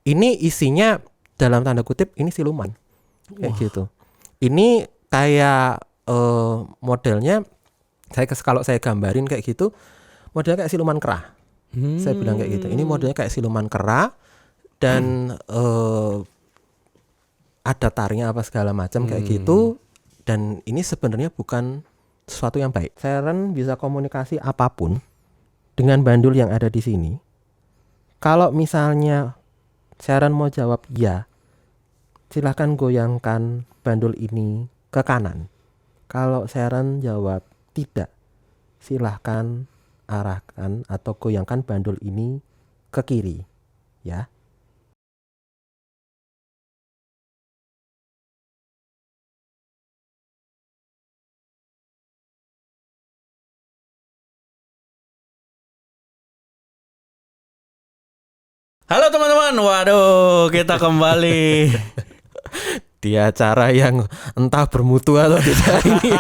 ini isinya dalam tanda kutip ini siluman. Kayak gitu. Ini kayak modelnya kalau saya gambarin kayak gitu, modelnya kayak siluman kera. Saya bilang kayak gitu. Ini modelnya kayak siluman kera dan ada taringnya apa segala macam kayak gitu. Dan ini sebenarnya bukan sesuatu yang baik. Sharon bisa komunikasi apapun dengan bandul yang ada di sini. Kalau misalnya Sharon mau jawab ya, silahkan goyangkan bandul ini ke kanan. Kalau Sharon jawab tidak, silahkan arahkan atau goyangkan bandul ini ke kiri, ya. Halo teman-teman, waduh kita kembali Di acara yang entah bermutu atau tidak ini.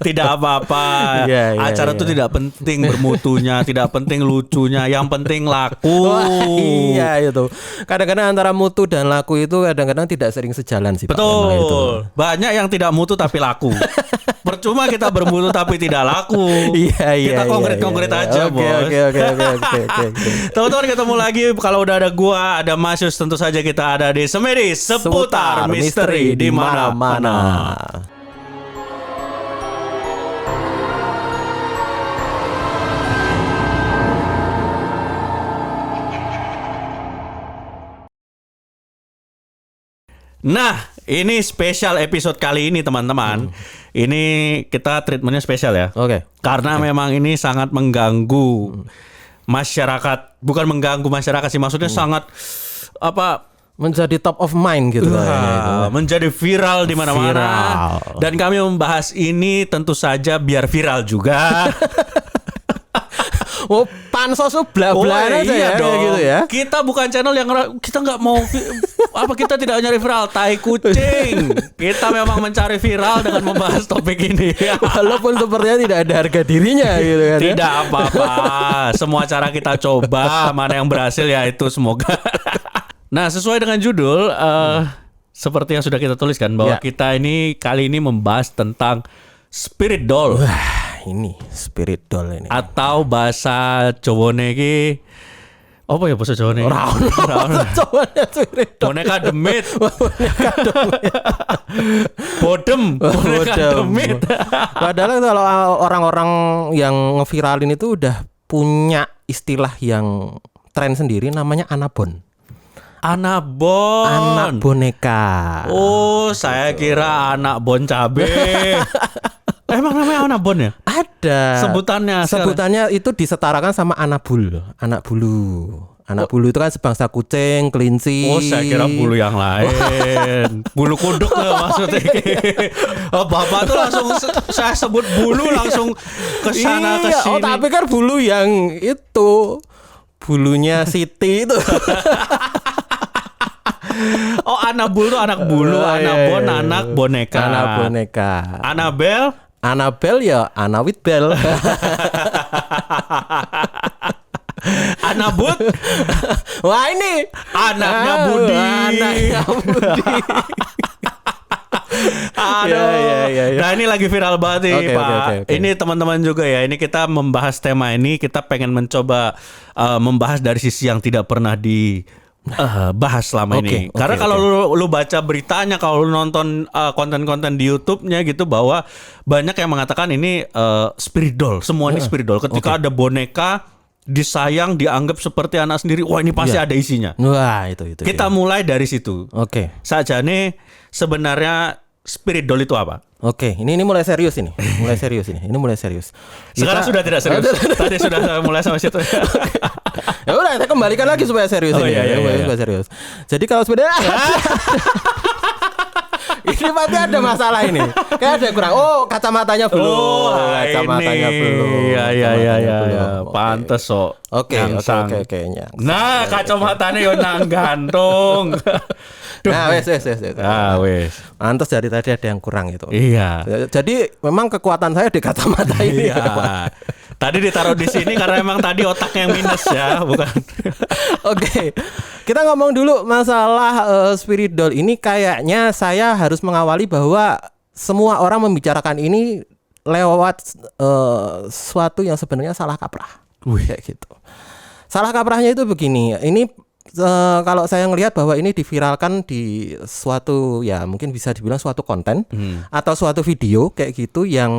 Tidak apa-apa. Acara itu iya. tidak penting bermutunya, tidak penting lucunya, yang penting laku. Iya itu. Kadang-kadang antara mutu dan laku itu kadang-kadang tidak sering sejalan sih Pak. Memang itu. Betul. Banyak yang tidak mutu tapi laku. Percuma kita bermutu tapi tidak laku. Iya. Kita konkret-konkret aja, Bos. Oke. Teman-teman, ketemu lagi. Kalau udah ada gua, ada Mas Yus, tentu saja kita ada di Semedi seputar misteri di mana-mana. Nah, ini spesial episode kali ini teman-teman. Ini kita treatmentnya spesial ya. Oke. Karena memang ini sangat mengganggu masyarakat. Bukan mengganggu masyarakat sih, maksudnya sangat Menjadi top of mind gitu kayaknya. menjadi viral di mana-mana. Viral. Dan kami membahas ini tentu saja biar viral juga. Oh, pansos bla-bla aja iya ya dong. gitu ya. Kita bukan channel yang kita nggak mau kita tidak nyari viral, tai kucing. Kita memang mencari viral dengan membahas topik ini. Walaupun sepertinya tidak ada harga dirinya gitu kan. Tidak apa-apa. Semua cara kita coba, mana yang berhasil ya itu semoga. Nah, sesuai dengan judul seperti yang sudah kita tuliskan bahwa kita ini kali ini membahas tentang spirit doll. Wah, ini spirit doll ini. Atau bahasa Jawane iki apa ya bahasa Jawane? Cowoknya spirit doll. Boneka demit. Bodem. Boneka demit. Padahal kalau orang-orang yang ngeviralin itu udah punya istilah yang tren sendiri namanya anabon. Anabon. Anak boneka. Oh, saya kira anak bon cabe. Emang namanya anabon ya? Ada. Sebutannya itu disetarakan sama anak bulu. Anak bulu itu kan sebangsa kucing, kelinci. Oh, saya kira bulu yang lain. Bulu kuduk tuh maksudnya. Oh, Bapak tuh langsung saya sebut bulu langsung ke sana ke sini. Oh, tapi kan bulu yang itu. Bulunya Siti itu. Oh, anak bulu, anak bulu, anabon, anak boneka. Anak boneka. Anabel ya, Anawit Bel. Anabut. Wah, ini anaknya Budi. Anaknya Budi. Aduh. Ya. Nah, ini lagi viral banget nih, Pak. Okay. Ini teman-teman juga ya. Ini kita membahas tema ini, kita pengen mencoba membahas dari sisi yang tidak pernah bahas selama ini. Karena kalau lu baca beritanya, kalau lu nonton konten-konten di YouTube-nya gitu, bahwa banyak yang mengatakan ini spirit doll. Semua ini spirit doll. Ketika ada boneka disayang, dianggap seperti anak sendiri, wah ini pasti ada isinya. Wah, itu. Kita mulai dari situ. Oke. Saja nih sebenarnya spirit doll itu apa? Oke, ini mulai serius ini. Ini mulai serius. Sekarang sudah tidak serius. Tadi sudah mulai sama situ. Ya udah, kita kembalikan lagi supaya serius ini. Iya. Supaya serius. Jadi kalau sebenarnya ini pasti ada masalah ini. Kayak ada kurang. Oh, kacamatanya belum. Kacamatanya belum. Iya. Pantes kok. Oke. Nah, kacamatanya yo nang gantung. Nah, wes. Wes. Pantes dari tadi ada yang kurang itu. Iya. Jadi memang kekuatan saya di kacamata ini. Iya. Tadi ditaruh di sini karena emang tadi otaknya yang minus ya, bukan. Oke. Kita ngomong dulu masalah spirit doll ini. Kayaknya saya harus mengawali bahwa semua orang membicarakan ini lewat sesuatu yang sebenarnya salah kaprah. Kayak gitu. Salah kaprahnya itu begini. Ini kalau saya ngelihat bahwa ini diviralkan di suatu, ya mungkin bisa dibilang suatu konten atau suatu video kayak gitu yang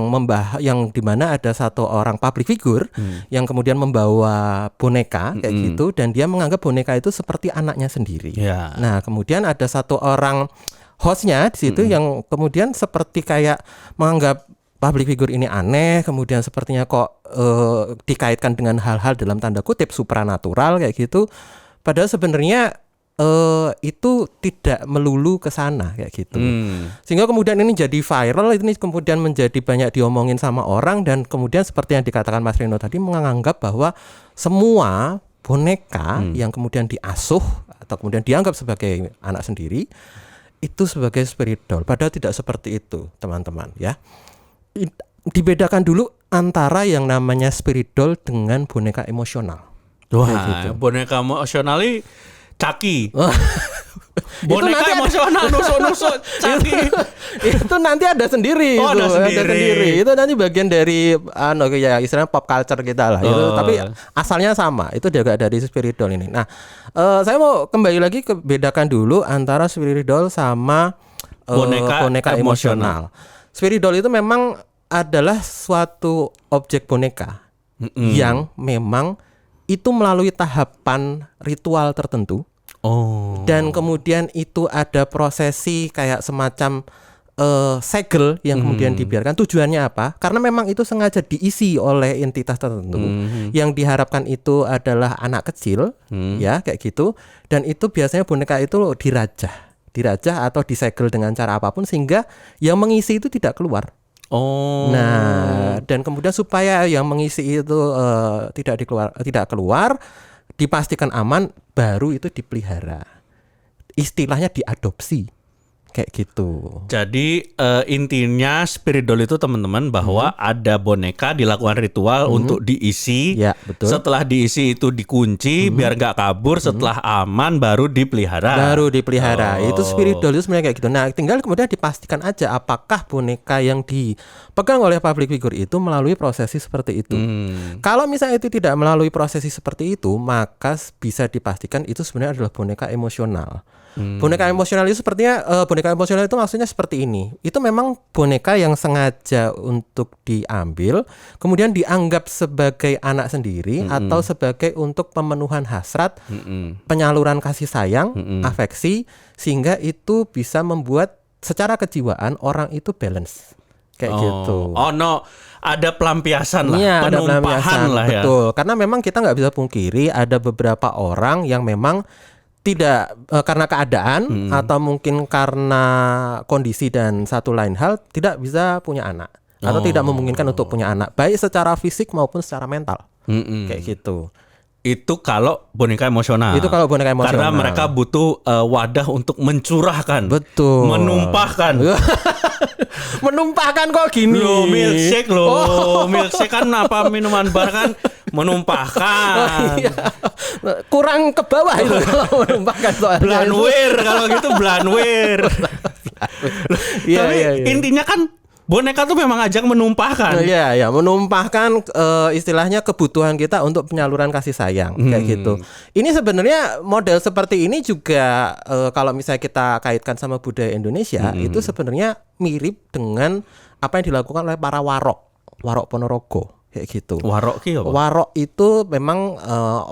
yang dimana ada satu orang public figure yang kemudian membawa boneka kayak gitu, dan dia menganggap boneka itu seperti anaknya sendiri. Nah, kemudian ada satu orang hostnya di situ yang kemudian seperti kayak menganggap public figure ini aneh, kemudian sepertinya kok dikaitkan dengan hal-hal dalam tanda kutip supranatural kayak gitu. Padahal sebenarnya itu tidak melulu ke sana kayak gitu. Sehingga kemudian ini jadi viral, ini kemudian menjadi banyak diomongin sama orang, dan kemudian seperti yang dikatakan Mas Rino tadi, menganggap bahwa semua boneka yang kemudian diasuh atau kemudian dianggap sebagai anak sendiri itu sebagai spirit doll. Padahal tidak seperti itu, teman-teman ya. Dibedakan dulu antara yang namanya spirit doll dengan boneka emosional. Wah, gitu. Boneka emosional ini Caki. Boneka emosional nusuk-nusuk Caki. Itu nanti ada sendiri. Ada sendiri. Itu nanti bagian dari ya istilahnya pop culture kita lah. Itu, tapi asalnya sama. Itu juga dari spirit doll ini. Nah, saya mau kembali lagi ke bedakan dulu antara spirit doll sama boneka emosional. Spirit doll itu memang adalah suatu objek boneka yang memang itu melalui tahapan ritual tertentu. Dan kemudian itu ada prosesi kayak semacam segel yang kemudian dibiarkan. Tujuannya apa? Karena memang itu sengaja diisi oleh entitas tertentu. Yang diharapkan itu adalah anak kecil, ya kayak gitu. Dan itu biasanya boneka itu dirajah atau disegel dengan cara apapun sehingga yang mengisi itu tidak keluar. Nah, dan kemudian supaya yang mengisi itu tidak keluar, dipastikan aman, baru itu dipelihara. Istilahnya diadopsi. Kayak gitu. Jadi intinya spirit doll itu teman-teman bahwa ada boneka dilakukan ritual untuk diisi. Ya, betul. Setelah diisi itu dikunci biar nggak kabur. Setelah aman baru dipelihara. Itu spirit doll itu sebenarnya kayak gitu. Nah, tinggal kemudian dipastikan aja apakah boneka yang dipegang oleh public figure itu melalui prosesi seperti itu. Kalau misalnya itu tidak melalui prosesi seperti itu, maka bisa dipastikan itu sebenarnya adalah boneka emosional. Boneka emosional itu sepertinya boneka emosional itu maksudnya seperti ini. Itu memang boneka yang sengaja untuk diambil, kemudian dianggap sebagai anak sendiri atau sebagai untuk pemenuhan hasrat, penyaluran kasih sayang, afeksi, sehingga itu bisa membuat secara kejiwaan orang itu balance. Kayak gitu. Ada pelampiasan lah, ya, penumpahan lah ya. Betul. Karena memang kita nggak bisa pungkiri ada beberapa orang yang memang tidak karena keadaan atau mungkin karena kondisi dan satu lain hal tidak bisa punya anak atau tidak memungkinkan untuk punya anak, baik secara fisik maupun secara mental. Kayak gitu. Itu kalau boneka emosional. Karena mereka butuh wadah untuk mencurahkan. Betul. Menumpahkan. Menumpahkan kok gini. Milkshake Milkshake kan apa, minuman bar kan menumpahkan. Iya. Kurang ke bawah itu kalau menumpahkan soalnya. Blanwir kalau gitu blanwir. Tapi intinya kan boneka tuh memang ajang menumpahkan. Iya, menumpahkan istilahnya kebutuhan kita untuk penyaluran kasih sayang kayak gitu. Ini sebenarnya model seperti ini juga kalau misalnya kita kaitkan sama budaya Indonesia, itu sebenarnya mirip dengan apa yang dilakukan oleh para warok Ponorogo kayak gitu. Warok ki apa? Warok itu memang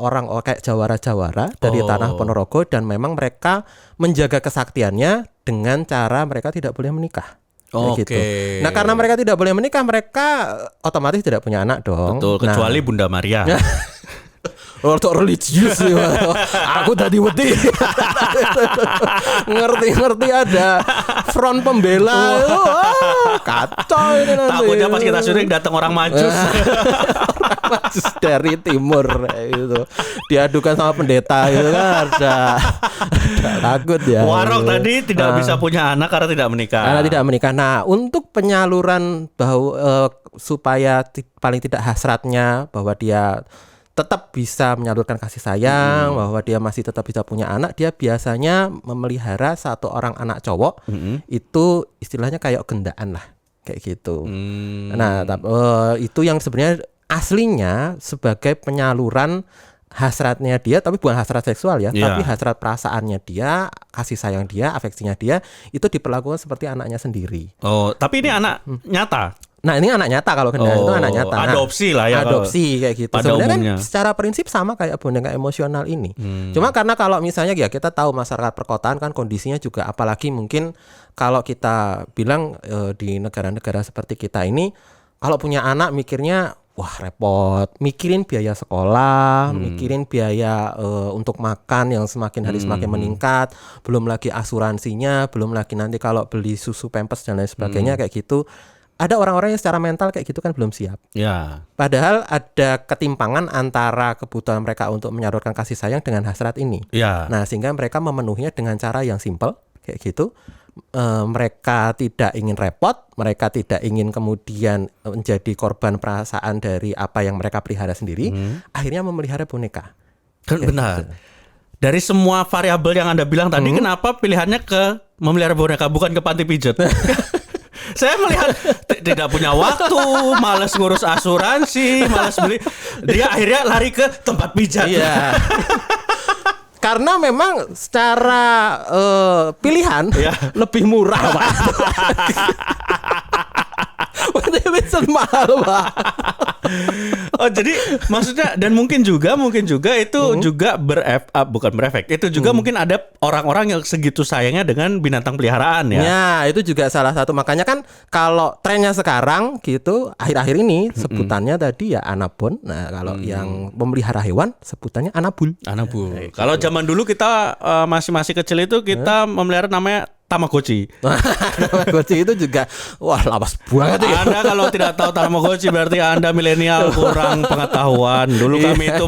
orang kayak jawara-jawara dari tanah Ponorogo, dan memang mereka menjaga kesaktiannya dengan cara mereka tidak boleh menikah. Gitu. Nah, karena mereka tidak boleh menikah, mereka otomatis tidak punya anak dong. Betul, kecuali Bunda Maria. Untuk religius sih. Aku tadi wedi. Ngerti ada front pembela. Kacau ini nanti. Takutnya pas kita syuting datang orang Majus. Majus dari timur itu diadukan sama pendeta gitu kan ada takut ya. Warok tadi tidak bisa punya anak karena tidak menikah. Karena tidak menikah. Nah, untuk penyaluran supaya paling tidak hasratnya bahwa dia tetap bisa menyalurkan kasih sayang, bahwa dia masih tetap bisa punya anak, dia biasanya memelihara satu orang anak cowok. Itu istilahnya kayak gendaan lah, kayak gitu. Nah, itu yang sebenarnya aslinya sebagai penyaluran hasratnya dia, tapi bukan hasrat seksual ya, tapi hasrat perasaannya dia, kasih sayang dia, afeksinya dia, itu diperlakukan seperti anaknya sendiri. Oh, tapi ini anak nyata. Nah, ini anak nyata kalau gendaan itu anak nyata. Nah, adopsi lah ya. Adopsi kayak gitu. Sebenarnya kan secara prinsip sama kayak boneka emosional ini. Cuma karena kalau misalnya ya kita tahu masyarakat perkotaan kan kondisinya juga, apalagi mungkin kalau kita bilang di negara-negara seperti kita ini, kalau punya anak mikirnya wah repot, mikirin biaya sekolah, mikirin biaya untuk makan yang semakin hari semakin meningkat, belum lagi asuransinya, belum lagi nanti kalau beli susu pampers dan lain sebagainya kayak gitu. Ada orang-orang yang secara mental kayak gitu kan belum siap. Ya. Padahal ada ketimpangan antara kebutuhan mereka untuk menyalurkan kasih sayang dengan hasrat ini. Ya. Nah, sehingga mereka memenuhinya dengan cara yang simpel kayak gitu. Mereka tidak ingin repot, mereka tidak ingin kemudian menjadi korban perasaan dari apa yang mereka pelihara sendiri. Akhirnya memelihara boneka. Benar. Gitu. Dari semua variabel yang Anda bilang tadi, kenapa pilihannya ke memelihara boneka bukan ke panti pijat? Saya melihat tidak punya waktu, malas ngurus asuransi, malas beli. Dia akhirnya lari ke tempat pijat. Iya. Karena memang secara pilihan lebih murah, Pak. mahal, Pak. Oh, jadi maksudnya dan mungkin juga itu juga bukan berefek. Itu juga mungkin ada orang-orang yang segitu sayangnya dengan binatang peliharaan ya. Ya, itu juga salah satu. Makanya kan kalau trennya sekarang gitu akhir-akhir ini sebutannya tadi ya anabon. Nah, kalau yang memelihara hewan sebutannya anabul. Anabul. Kalau zaman dulu kita masih kecil itu kita memelihara namanya Tamagotchi. Tamagotchi itu juga wah lawas banget ya. Anda kalau tidak tahu Tamagotchi berarti Anda milenial kurang pengetahuan. Dulu kami itu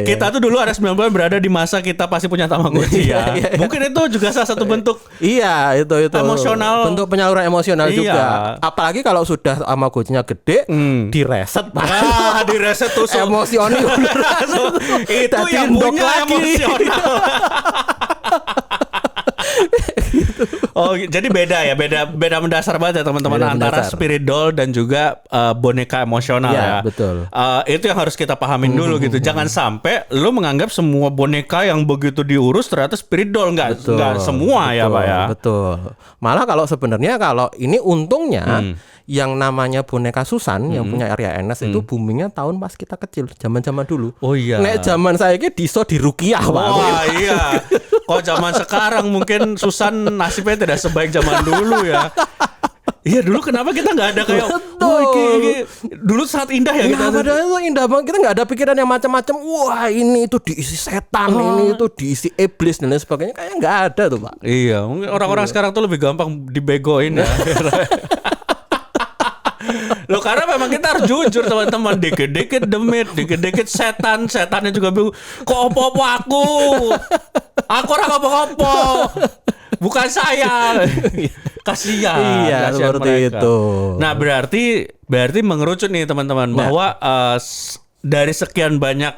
kita tuh dulu ada 90 berada di masa kita pasti punya Tamagotchi ya. Mungkin itu juga salah satu bentuk itu emosional, bentuk penyaluran emosional juga. Apalagi kalau sudah Tamagotchinya gede, direset Pak. Direset tusuk. Emosional. Itu yang punya emosional. Oh, jadi beda mendasar banget ya teman-teman antara spirit doll dan juga boneka emosional ya. Betul. Itu yang harus kita pahamin dulu gitu. Jangan sampai lu menganggap semua boneka yang begitu diurus ternyata spirit doll, enggak semua ya, Pak ya. Betul. Malah kalau sebenarnya kalau ini untungnya yang namanya boneka Susan yang punya Arya Enes itu boomingnya tahun pas kita kecil, zaman-zaman dulu. Oh iya. Nek zaman saya ki diso di Rukiah, Pak. Wah, iya. Kok zaman sekarang mungkin Susan nasibnya tidak sebaik zaman dulu ya. Iya, dulu kenapa kita nggak ada kayak ini dulu sangat indah ya kita. Padahal itu indah banget, kita nggak ada pikiran yang macam-macam. Wah, ini itu diisi setan, ini itu diisi iblis dan lain sebagainya. Kayaknya nggak ada tuh, Pak. Iya, mungkin orang-orang sekarang tuh lebih gampang dibegoin ya. Loh, karena memang kita harus jujur teman-teman, dikit-dikit demit, dikit-dikit setannya juga bingung. Kok opo-opo aku orang opo-opo, bukan saya. Kasihan. Iya, seperti mereka. itu. Nah, berarti mengerucut nih teman-teman bahwa dari sekian banyak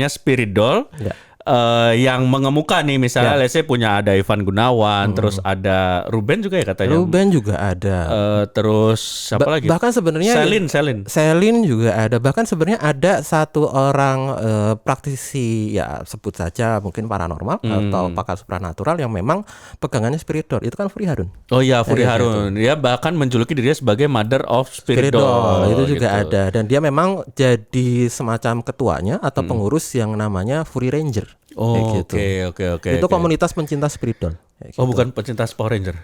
spirit doll yang mengemuka nih, misalnya let's say punya ada Ivan Gunawan, terus ada Ruben juga ya katanya. Ruben juga ada. Terus siapa lagi? Bahkan sebenarnya Selin juga ada. Bahkan sebenarnya ada satu orang praktisi ya sebut saja mungkin paranormal atau pakar supranatural yang memang pegangannya spirit doll. Itu kan Furi Harun. Oh iya, Furi Harun. Dia bahkan menjuluki dirinya sebagai Mother of Spirit Doll. Itu juga ada, dan dia memang jadi semacam ketuanya atau pengurus yang namanya Furi Ranger. Oh, oke. Itu komunitas pencinta spirit doll. Oh, bukan pencinta Power Ranger.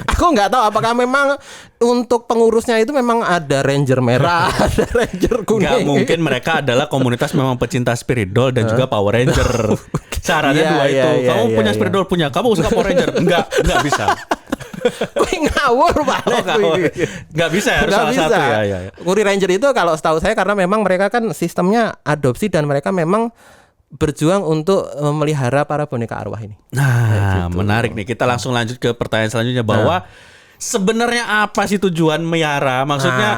Aku nggak tahu apakah memang untuk pengurusnya itu memang ada Ranger merah, ada Ranger kuning. Nggak mungkin mereka adalah komunitas memang pecinta spirit doll dan juga Power Ranger. Syaratnya dua itu. Kamu punya spirit doll, punya. Kamu suka Power Ranger? Enggak bisa. Kuwi ngawur Pak. Nggak bisa ya, harus Nggak salah bisa. satu ya. Kuri Ranger itu kalau setahu saya karena memang mereka kan sistemnya adopsi dan mereka memang berjuang untuk memelihara para boneka arwah ini. Nah, menarik nih. Kita langsung lanjut ke pertanyaan selanjutnya bahwa sebenarnya apa sih tujuan melihara? Maksudnya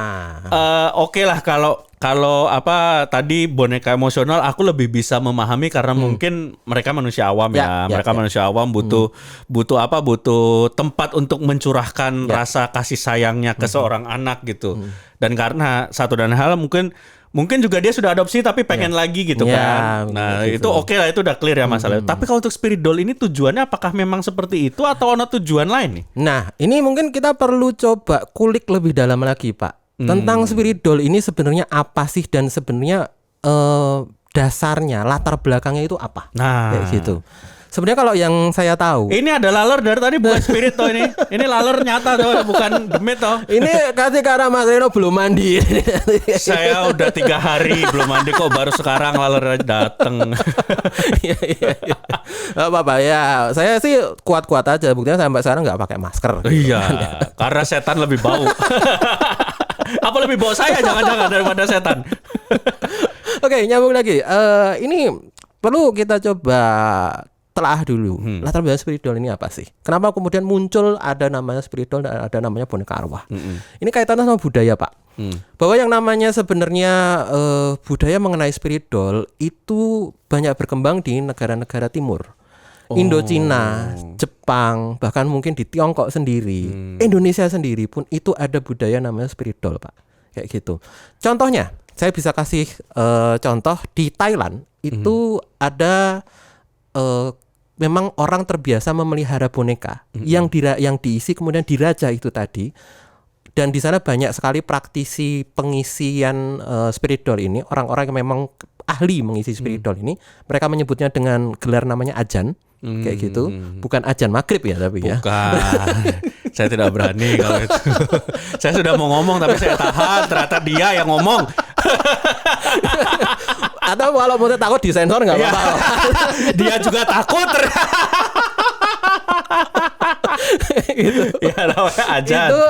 oke lah kalau apa tadi boneka emosional aku lebih bisa memahami karena mungkin mereka manusia awam mereka manusia awam butuh tempat untuk mencurahkan rasa kasih sayangnya ke seorang anak gitu. Dan karena satu dan hal mungkin juga dia sudah adopsi tapi pengen lagi gitu kan. Nah, itu oke lah, itu udah clear ya masalahnya. Tapi kalau untuk spirit doll ini tujuannya apakah memang seperti itu atau ada tujuan lain nih? Nah, ini mungkin kita perlu coba kulik lebih dalam lagi, Pak. Tentang spirit doll ini sebenarnya apa sih dan sebenarnya dasarnya, latar belakangnya itu apa? Nah, kayak gitu. Sebenarnya kalau yang saya tahu, ini ada laler dari tadi bukan spirit toh ini. Ini laler nyata toh, bukan demit toh. Ini kasih karena Mas Reno belum mandi. Saya udah 3 hari belum mandi kok baru sekarang laler dateng. Iya. Gak apa-apa ya. Saya sih kuat-kuat aja. Buktinya sampai sekarang nggak pakai masker. Iya, karena setan lebih bau. Apa lebih bau saya jangan-jangan daripada setan. Oke, nyambung lagi. Ini perlu kita coba telah dulu latar belakang spirit doll ini apa sih? Kenapa kemudian muncul ada namanya spirit doll dan ada namanya boneka arwah? Ini kaitannya sama budaya, Pak. Bahwa yang namanya sebenarnya budaya mengenai spirit doll itu banyak berkembang di negara-negara timur. Indochina, Jepang, bahkan mungkin di Tiongkok sendiri, Indonesia sendiri pun itu ada budaya namanya spirit doll, Pak. Kayak gitu. Contohnya, saya bisa kasih contoh di Thailand itu ada memang orang terbiasa memelihara boneka yang diisi kemudian diraja itu tadi, dan di sana banyak sekali praktisi pengisian spirit doll ini, orang-orang yang memang ahli mengisi spirit doll ini, mereka menyebutnya dengan gelar namanya ajan, kayak gitu, bukan ajan maghrib ya tapi ya. Bukan, saya tidak berani kalau itu. Saya sudah mau ngomong tapi saya tahan, ternyata dia yang ngomong. Atau kalau mau takut disensor nggak apa-apa. Dia juga takut. Gitu. Ya namanya ajan. Itu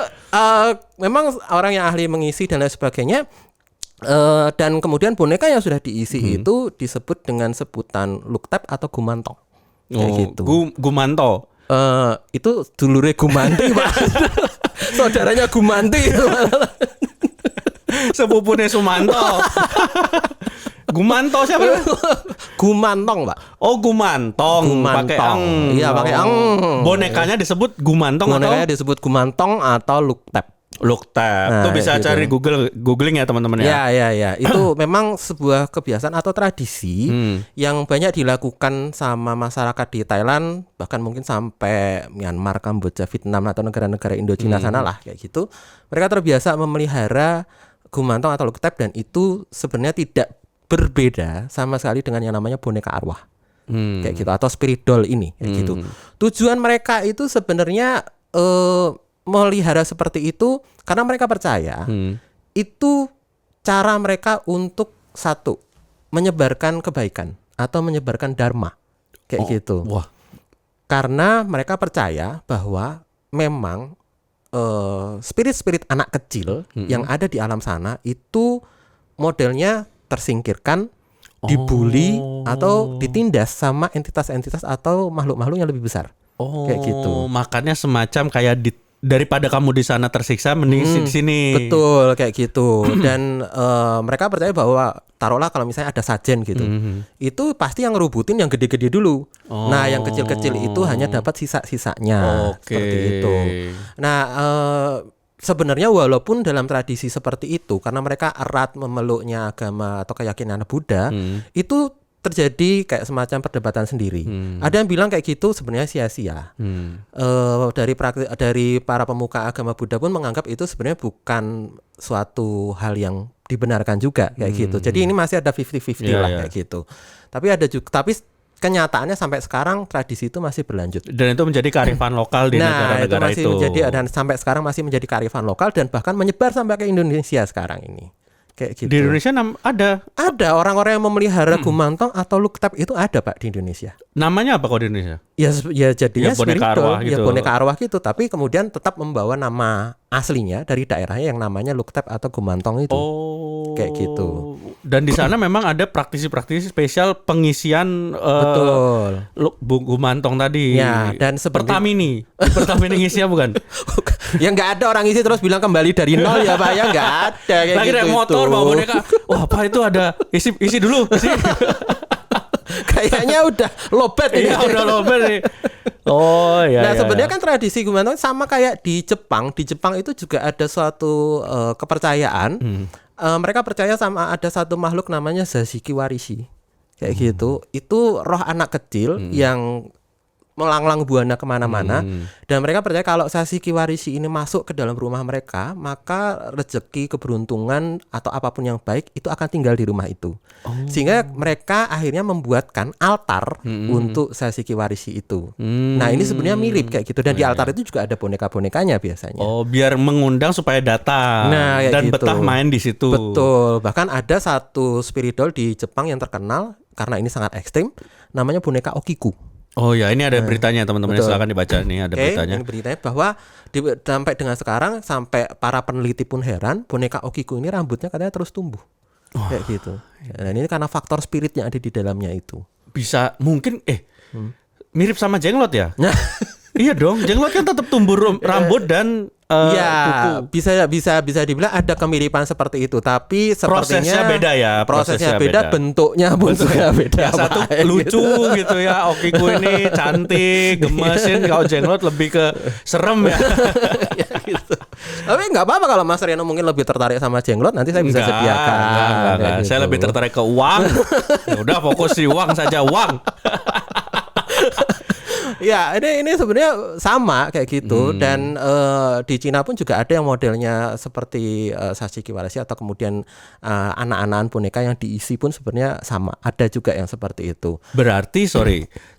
memang orang yang ahli mengisi dan lain sebagainya. Dan kemudian boneka yang sudah diisi itu disebut dengan sebutan luktep atau gumantong. Kayak gitu. Gumanto. Itu dulure Gumanti, Pak. Saudaranya Gumanti. Sepupunya Sumanto. Gumanto siapa? Gumantong, Pak. Oh, Gumantong. Pakai ang. Iya, pakai ang. Bonekanya disebut Gumantong Bonekanya disebut Gumantong atau luktep. Luktep. Nah, Tuh bisa gitu. cari googling ya teman-teman ya. Ya. Itu memang sebuah kebiasaan atau tradisi yang banyak dilakukan sama masyarakat di Thailand, bahkan mungkin sampai Myanmar, Kamboja, Vietnam atau negara-negara Indochina sana lah kayak gitu. Mereka terbiasa memelihara gumantong atau luktep dan itu sebenarnya tidak berbeda sama sekali dengan yang namanya boneka arwah. Kayak gitu atau spirit doll ini kayak gitu. Tujuan mereka itu sebenarnya melihara seperti itu karena mereka percaya itu cara mereka untuk satu menyebarkan kebaikan atau menyebarkan dharma kayak gitu. Wah. Karena mereka percaya bahwa memang spirit-spirit anak kecil yang ada di alam sana itu modelnya tersingkirkan, dibully atau ditindas sama entitas-entitas atau makhluk-makhluk yang lebih besar. Kayak gitu. Makanya semacam kayak daripada kamu di sana tersiksa mending di sini. Betul kayak gitu. Dan mereka percaya bahwa taruhlah kalau misalnya ada sajen gitu, itu pasti yang ngerubutin yang gede-gede dulu. Nah yang kecil-kecil itu hanya dapat sisa-sisanya. Seperti itu. Nah sebenarnya walaupun dalam tradisi seperti itu, karena mereka erat memeluknya agama atau keyakinan Buddha, itu terjadi kayak semacam perdebatan sendiri. Ada yang bilang kayak gitu sebenarnya sia-sia. Dari para pemuka agama Buddha pun menganggap itu sebenarnya bukan suatu hal yang dibenarkan juga kayak gitu. Jadi ini masih ada 50-50 lah kayak gitu. Tapi ada juga, tapi kenyataannya sampai sekarang tradisi itu masih berlanjut. Dan itu menjadi kearifan lokal di negara-negara itu. Dan sampai sekarang masih menjadi kearifan lokal dan bahkan menyebar sampai ke Indonesia sekarang ini. Kayak gitu. Di Indonesia ada orang-orang yang memelihara gumantong atau luktep itu ada Pak di Indonesia. Namanya apa kok di Indonesia? Ya jadinya Ya, boneka spiritual, arwah ya gitu. boneka arwah gitu, tapi kemudian tetap membawa nama aslinya dari daerahnya yang namanya Luktep atau Gumantong itu. Oh. Kayak gitu. Dan di sana memang ada praktisi-praktisi spesial pengisian Betul. Gumantong tadi. Ya, dan seperti Pertamini. Pertamini ngisinya bukan? ya nggak ada orang isi terus bilang kembali dari nol ya Pak, ya nggak ada kayak Lagi gitu. naik motor bawa boneka. Wah, apa itu ada isi dulu. Kayaknya udah lobet ini. Iya, udah lomba nih. Oh iya. Nah iya, sebenarnya iya. kan tradisi Gumantong sama kayak di Jepang. Di Jepang itu juga ada suatu kepercayaan. Mereka percaya sama ada satu makhluk namanya Zashiki Warishi. Kayak gitu. Itu roh anak kecil yang melanglang buana kemana-mana. Dan mereka percaya kalau Zashiki Warishi ini masuk ke dalam rumah mereka, maka rezeki, keberuntungan atau apapun yang baik itu akan tinggal di rumah itu. Sehingga mereka akhirnya membuatkan altar untuk Zashiki Warishi itu. Nah ini sebenarnya mirip kayak gitu. Dan di altar itu juga ada boneka-bonekanya biasanya. Oh, biar mengundang supaya datang Nah, kayak dan gitu. betah main di situ. Betul. Bahkan ada satu spirit doll di Jepang yang terkenal karena ini sangat ekstrim, namanya boneka Okiku. Oh ya, ini ada beritanya teman-teman, betul. silakan dibaca nih, ada Oke, beritanya. ini beritanya bahwa sampai dengan sekarang, sampai para peneliti pun heran, boneka Okiku ini rambutnya katanya terus tumbuh. Kayak gitu. Dan ini karena faktor spirit yang ada di dalamnya itu. Bisa mungkin mirip sama jenglot ya? Iya dong, jenglot kan tetap tumbuh rambut dan Ya, kuku. bisa dibilang ada kemiripan seperti itu, tapi sepertinya Prosesnya beda ya, Prosesnya beda, bentuknya pun juga beda. Yang satu Pak, lucu gitu ya, Okiku ini cantik, gemesin, kalau jenglot lebih ke serem ya. Ya, gitu. Tapi nggak apa-apa kalau Mas Reno mungkin lebih tertarik sama jenglot, nanti saya bisa sediakan. Enggak. Kayak Saya gitu. lebih tertarik ke uang. Ya udah, fokus di uang saja, uang. Ya, ini sebenarnya sama kayak gitu. Dan di Cina pun juga ada yang modelnya seperti Zashiki Warishi atau kemudian anak-anakan boneka yang diisi pun sebenarnya sama. Ada juga yang seperti itu. Berarti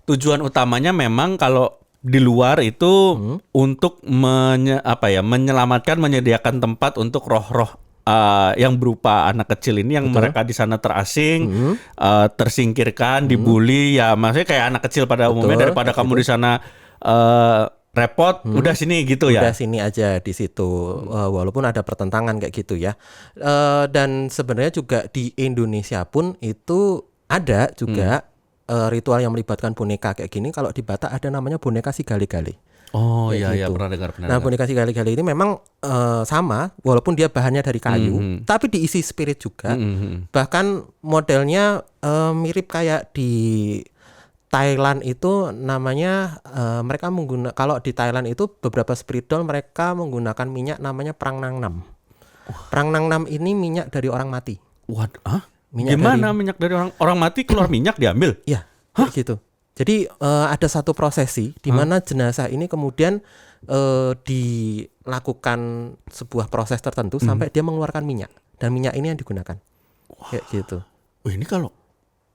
tujuan utamanya memang kalau di luar itu untuk menyelamatkan, menyediakan tempat untuk roh-roh yang berupa anak kecil ini yang mereka di sana terasing, tersingkirkan, dibully, ya maksudnya kayak anak kecil pada umumnya, daripada kamu di sana repot, udah sini gitu ya. Udah sini aja di situ, walaupun ada pertentangan kayak gitu ya. Dan sebenarnya juga di Indonesia pun itu ada juga ritual yang melibatkan boneka kayak gini. Kalau di Batak ada namanya boneka si gali-gali. Oh Kayak iya, gitu. pernah dengar. Nah, boneka si gali-gali ini memang sama, walaupun dia bahannya dari kayu, tapi diisi spirit juga. Bahkan modelnya mirip kayak di Thailand itu namanya mereka menggunakan, kalau di Thailand itu beberapa spirit doll mereka menggunakan minyak namanya Prang Nang Nam. Prang Nang Nam ini minyak dari orang mati. Waduh, Minyak gimana minyak dari orang mati keluar minyak diambil? Iya, kayak gitu. Jadi ada satu prosesi di mana jenazah ini kemudian dilakukan sebuah proses tertentu sampai dia mengeluarkan minyak, dan minyak ini yang digunakan. Kayak gitu. Wah, ini kalau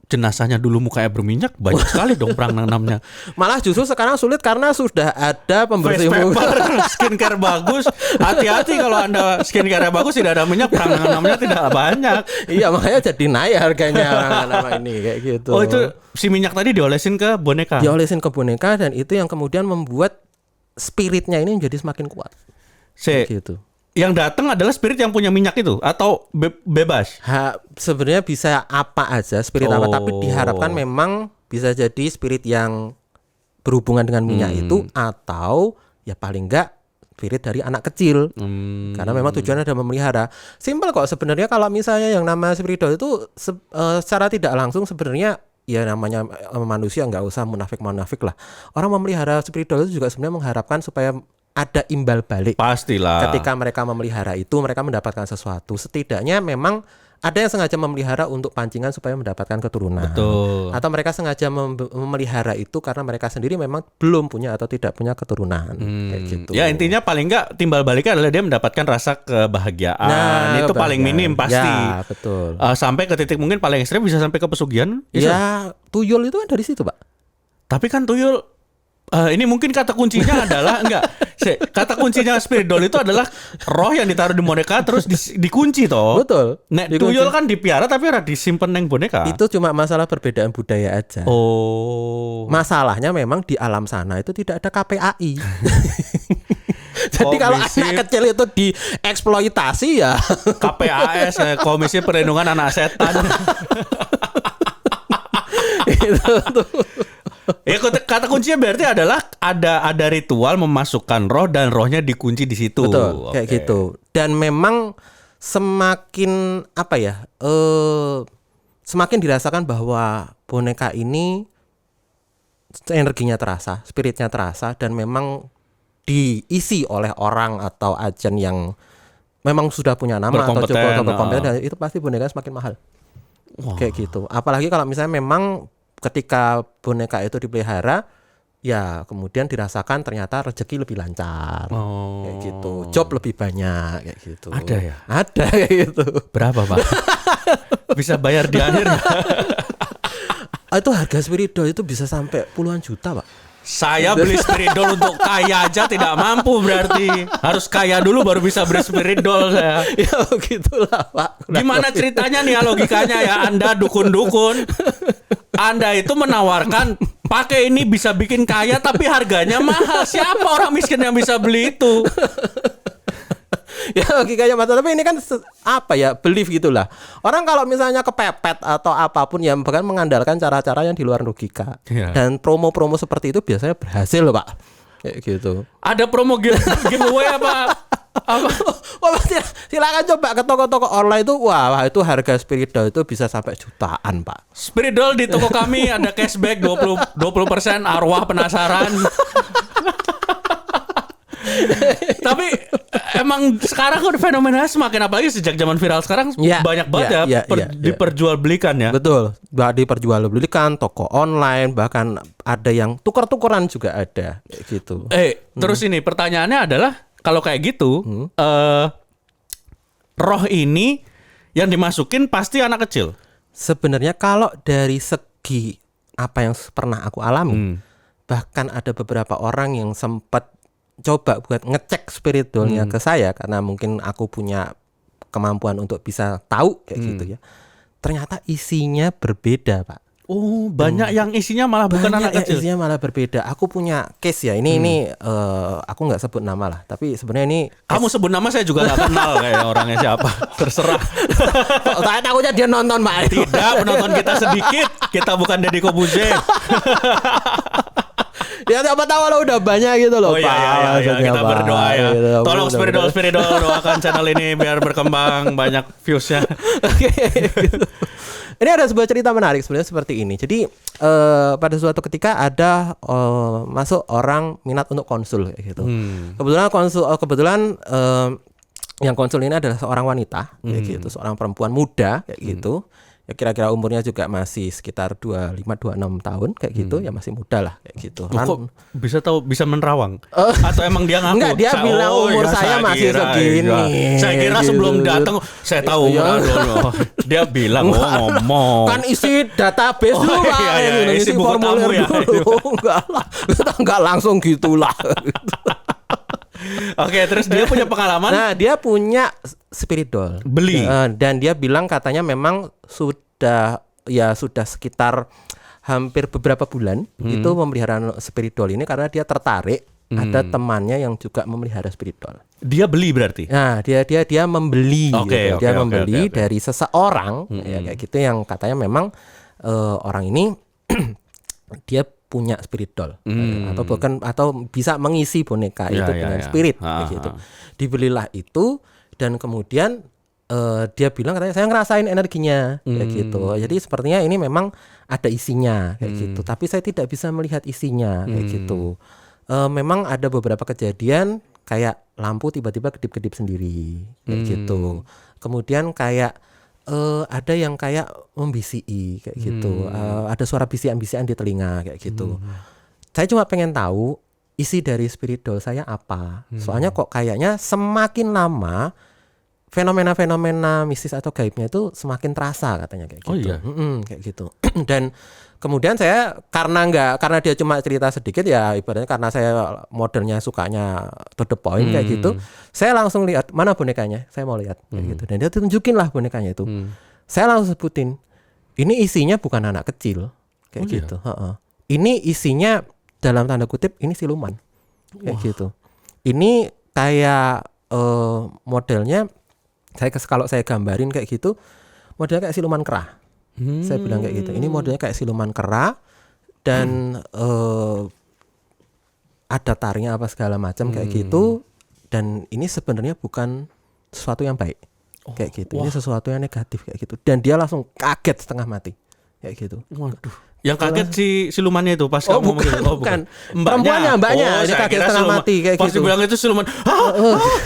jenazahnya dulu mukanya berminyak, banyak sekali dong perang nanamnya. Malah justru sekarang sulit karena sudah ada pembersih Face muka. paper, skincare bagus. Hati-hati kalau Anda skincare bagus tidak ada minyak, perang nanamnya tidak banyak. Iya, makanya jadi naik harganya nama ini kayak gitu. Oh, itu si minyak tadi diolesin ke boneka. Diolesin ke boneka, dan itu yang kemudian membuat spiritnya ini menjadi semakin kuat. Kayak gitu. Yang datang adalah spirit yang punya minyak itu atau bebas? Sebenarnya bisa apa aja, spirit apa, tapi diharapkan memang bisa jadi spirit yang berhubungan dengan minyak itu, atau ya paling enggak spirit dari anak kecil. Karena memang tujuannya adalah memelihara. Simpel kok sebenarnya. Kalau misalnya yang nama spirit doll itu secara tidak langsung sebenarnya ya namanya manusia, nggak usah munafik lah. Orang memelihara spirit doll itu juga sebenarnya mengharapkan supaya ada imbal balik. Pastilah. Ketika mereka memelihara itu, mereka mendapatkan sesuatu. Setidaknya memang ada yang sengaja memelihara untuk pancingan supaya mendapatkan keturunan. Betul. Atau mereka sengaja memelihara itu karena mereka sendiri memang belum punya atau tidak punya keturunan. Kayak gitu. Ya intinya paling enggak timbal baliknya adalah dia mendapatkan rasa kebahagiaan. Itu paling minim pasti. Ya, betul. Sampai ke titik mungkin paling ekstrim bisa sampai ke pesugihan. Ya, tuyul itu kan dari situ, Pak. Tapi kan tuyul Ini mungkin kata kuncinya adalah kata kuncinya spirit doll itu adalah roh yang ditaruh di boneka terus dikunci toh. Betul. Nek tuyul kan dipiara tapi ora disimpen neng boneka. Itu cuma masalah perbedaan budaya aja. Oh. Masalahnya memang di alam sana itu tidak ada KPAI. Jadi kalau anak kecil itu dieksploitasi ya KPAS, Komisi Perlindungan Anak Setan. Itu tuh. Ya kata kuncinya berarti adalah ada ritual memasukkan roh dan rohnya dikunci di situ. Betul, kayak gitu. Dan memang semakin semakin dirasakan bahwa boneka ini energinya terasa, spiritnya terasa, dan memang diisi oleh orang atau agen yang memang sudah punya nama atau cukup berkompeten, itu pasti boneka semakin mahal. Wow. Kayak gitu. Apalagi kalau misalnya memang ketika boneka itu dipelihara, ya kemudian dirasakan ternyata rezeki lebih lancar, kayak gitu, job lebih banyak, kayak gitu. Ada ya? Ada kayak gitu. Berapa Pak? Bisa bayar di akhir? Itu harga spirit doll itu bisa sampai puluhan juta Pak. Saya beli spirit doll untuk kaya aja tidak mampu, berarti harus kaya dulu baru bisa beli spirit doll saya. Ya begitulah Pak. Gimana ceritanya nih ya, logikanya ya, Anda dukun-dukun, Anda itu menawarkan pakai ini bisa bikin kaya tapi harganya mahal. Siapa orang miskin yang bisa beli itu? Ya logikanya mata, tapi ini kan belief gitulah. Orang kalau misalnya kepepet atau apapun ya bahkan mengandalkan cara-cara yang di luar logika. Dan promo-promo seperti itu biasanya berhasil Pak. Kayak gitu. Ada promo giveaway apa? Silakan coba ke toko-toko online itu. Wah, itu harga spirit doll itu bisa sampai jutaan Pak. Spirit doll di toko kami ada cashback 20%, arwah penasaran. Tapi emang sekarang kan fenomena semakin, apalagi sejak zaman viral sekarang banyak banget diperjualbelikan ya. Betul, diperjualbelikan toko online, bahkan ada yang tukar-tukaran juga ada gitu. Terus ini pertanyaannya adalah kalau kayak gitu, roh ini yang dimasukin pasti anak kecil. Sebenarnya kalau dari segi apa yang pernah aku alami, bahkan ada beberapa orang yang sempat coba buat ngecek spirit doll-nya ke saya karena mungkin aku punya kemampuan untuk bisa tahu kayak gitu ya. Ternyata isinya berbeda Pak. Oh, banyak yang isinya malah bukan anak kecil. Isinya malah berbeda. Aku punya case ya. Ini aku nggak sebut nama lah. Tapi sebenarnya ini kamu sebut nama saya juga nggak kenal kayak orangnya siapa. Terserah. Saya takutnya dia nonton Pak. Tidak, penonton kita sedikit. Kita bukan Deddy Kobuze. Ya siapa tahu lo udah banyak gitu loh Pak. Iya, kita berdoa ya. Gitu. Tolong spirit doll doakan channel ini biar berkembang banyak viewsnya. Oke. Gitu. Ini ada sebuah cerita menarik sebenarnya seperti ini. Jadi pada suatu ketika ada masuk orang minat untuk konsul kayak gitu. Kebetulan yang konsul ini adalah seorang wanita kayak gitu, seorang perempuan muda kayak gitu. Ya kira-kira umurnya juga masih sekitar 25-26 tahun kayak gitu, ya masih muda lah kayak gitu. Kok bisa menerawang? Atau emang dia ngaku? Enggak, dia bilang umur saya masih segini. Saya kira gitu. Sebelum datang saya tahu umur. Dia bilang ngomong. Kan isi database dulu Pak. Isi buku tamu ya. Enggak langsung gitulah. Oke, terus dia punya pengalaman. Nah, dia punya spirit doll. Beli. Dan dia bilang katanya memang sudah sekitar hampir beberapa bulan itu memelihara spirit doll ini karena dia tertarik ada temannya yang juga memelihara spirit doll. Dia beli berarti. Nah, dia membeli. Dia membeli dari seseorang ya kayak gitu yang katanya memang orang ini dia punya spirit doll atau bisa mengisi boneka itu dengan spirit gitu. Dibelilah itu dan kemudian dia bilang katanya saya ngerasain energinya kayak gitu. Jadi sepertinya ini memang ada isinya kayak gitu. Tapi saya tidak bisa melihat isinya kayak gitu. Memang ada beberapa kejadian kayak lampu tiba-tiba kedip-kedip sendiri kayak gitu. Kemudian kayak ada yang kayak membisiki kayak gitu. Ada suara bisikan-bisikan di telinga kayak gitu. Saya cuma pengen tahu isi dari spirit doll saya apa. Soalnya kok kayaknya semakin lama fenomena-fenomena mistis atau gaibnya itu semakin terasa katanya kayak gitu. Oh iya. Kayak gitu. Dan kemudian saya karena dia cuma cerita sedikit ya, ibaratnya karena saya modelnya sukanya to the point kayak gitu, saya langsung lihat mana bonekanya, saya mau lihat kayak gitu, dan dia tunjukin lah bonekanya itu. Saya langsung sebutin, ini isinya bukan anak kecil kayak gitu. Ini isinya dalam tanda kutip ini siluman kayak gitu. Ini kayak modelnya kalau saya gambarin kayak gitu, modelnya kayak siluman kera. Saya bilang kayak gitu. Ini modelnya kayak siluman kera dan ada taringnya apa segala macam kayak gitu. Dan ini sebenarnya bukan sesuatu yang baik kayak gitu. Ini sesuatu yang negatif kayak gitu. Dan dia langsung kaget setengah mati kayak gitu. Waduh. Yang kaget si silumannya itu pas kamu bukan, gitu. Bukan. Mbaknya ini kaget setengah mati kayak pas gitu. Pas dibilang itu siluman,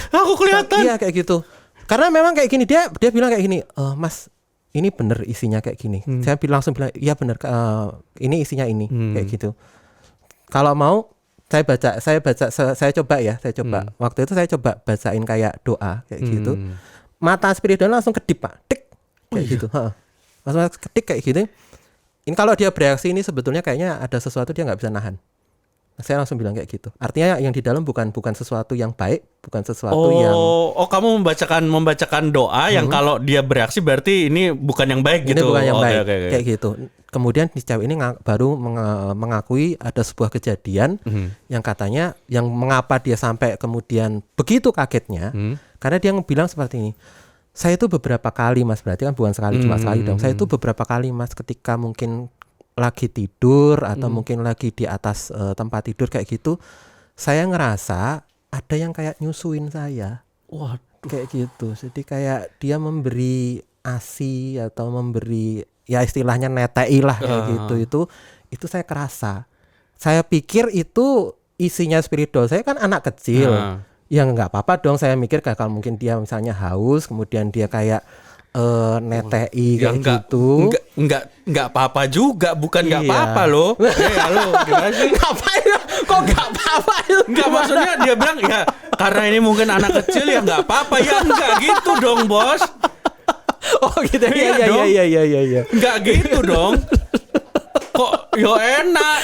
aku kelihatan. Iya kayak gitu. Karena memang kayak gini, dia bilang kayak gini, Mas, ini bener isinya kayak gini. Saya langsung bilang, iya bener, ini isinya ini kayak gitu. Kalau mau saya coba. Waktu itu saya coba bacain kayak doa kayak gitu. Mata spiritual langsung kedip, Pak, tik kayak gitu. Langsung kedip kayak gitu. Ini kalau dia bereaksi ini sebetulnya kayaknya ada sesuatu dia nggak bisa nahan. Saya langsung bilang kayak gitu. Artinya yang di dalam bukan sesuatu yang baik, bukan sesuatu yang kamu membacakan doa yang kalau dia bereaksi berarti ini bukan yang baik gitu. Ini bukan yang baik kayak gitu. Kemudian si cewek ini baru mengakui ada sebuah kejadian yang katanya yang mengapa dia sampai kemudian begitu kagetnya karena dia bilang seperti ini. Saya itu beberapa kali, Mas, berarti kan bukan sekali, cuma sekali dong. Saya itu beberapa kali, Mas, ketika mungkin lagi tidur atau mungkin lagi di atas tempat tidur kayak gitu, saya ngerasa ada yang kayak nyusuin saya. Waduh. Kayak gitu. Jadi kayak dia memberi ASI atau memberi ya istilahnya netei lah kayak gitu. Itu saya kerasa. Saya pikir itu isinya spiritual. Saya kan anak kecil. Ya nggak apa-apa dong, saya mikir kalau mungkin dia misalnya haus, kemudian dia kayak netei kayak gitu. Enggak apa-apa juga, bukan enggak apa-apa loh. Halo, gimana sih? Ngapain? Kok enggak apa-apa? Enggak, maksudnya dia bilang ya karena ini mungkin anak kecil ya enggak apa-apa. Ya enggak gitu dong, Bos. Oh gitu. Iya. Enggak gitu dong. Kok yo enak.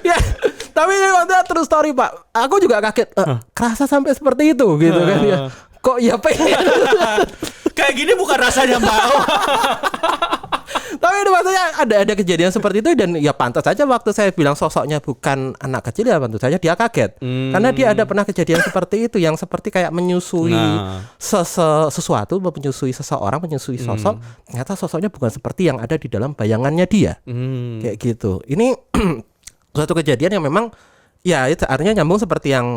Ya, tapi waktu true story, Pak. Aku juga kaget. Kerasa sampai seperti itu gitu kan ya. Kok ya pengen. Kayak gini bukan rasanya, Mbak. Tapi itu maksudnya ada kejadian seperti itu dan ya pantas saja waktu saya bilang sosoknya bukan anak kecil ya pantas saja dia kaget. Karena dia ada pernah kejadian seperti itu yang seperti kayak menyusui sesuatu, menyusui seseorang, menyusui sosok. Ternyata sosoknya bukan seperti yang ada di dalam bayangannya dia. Kayak gitu. Ini suatu kejadian yang memang ya itu artinya nyambung seperti yang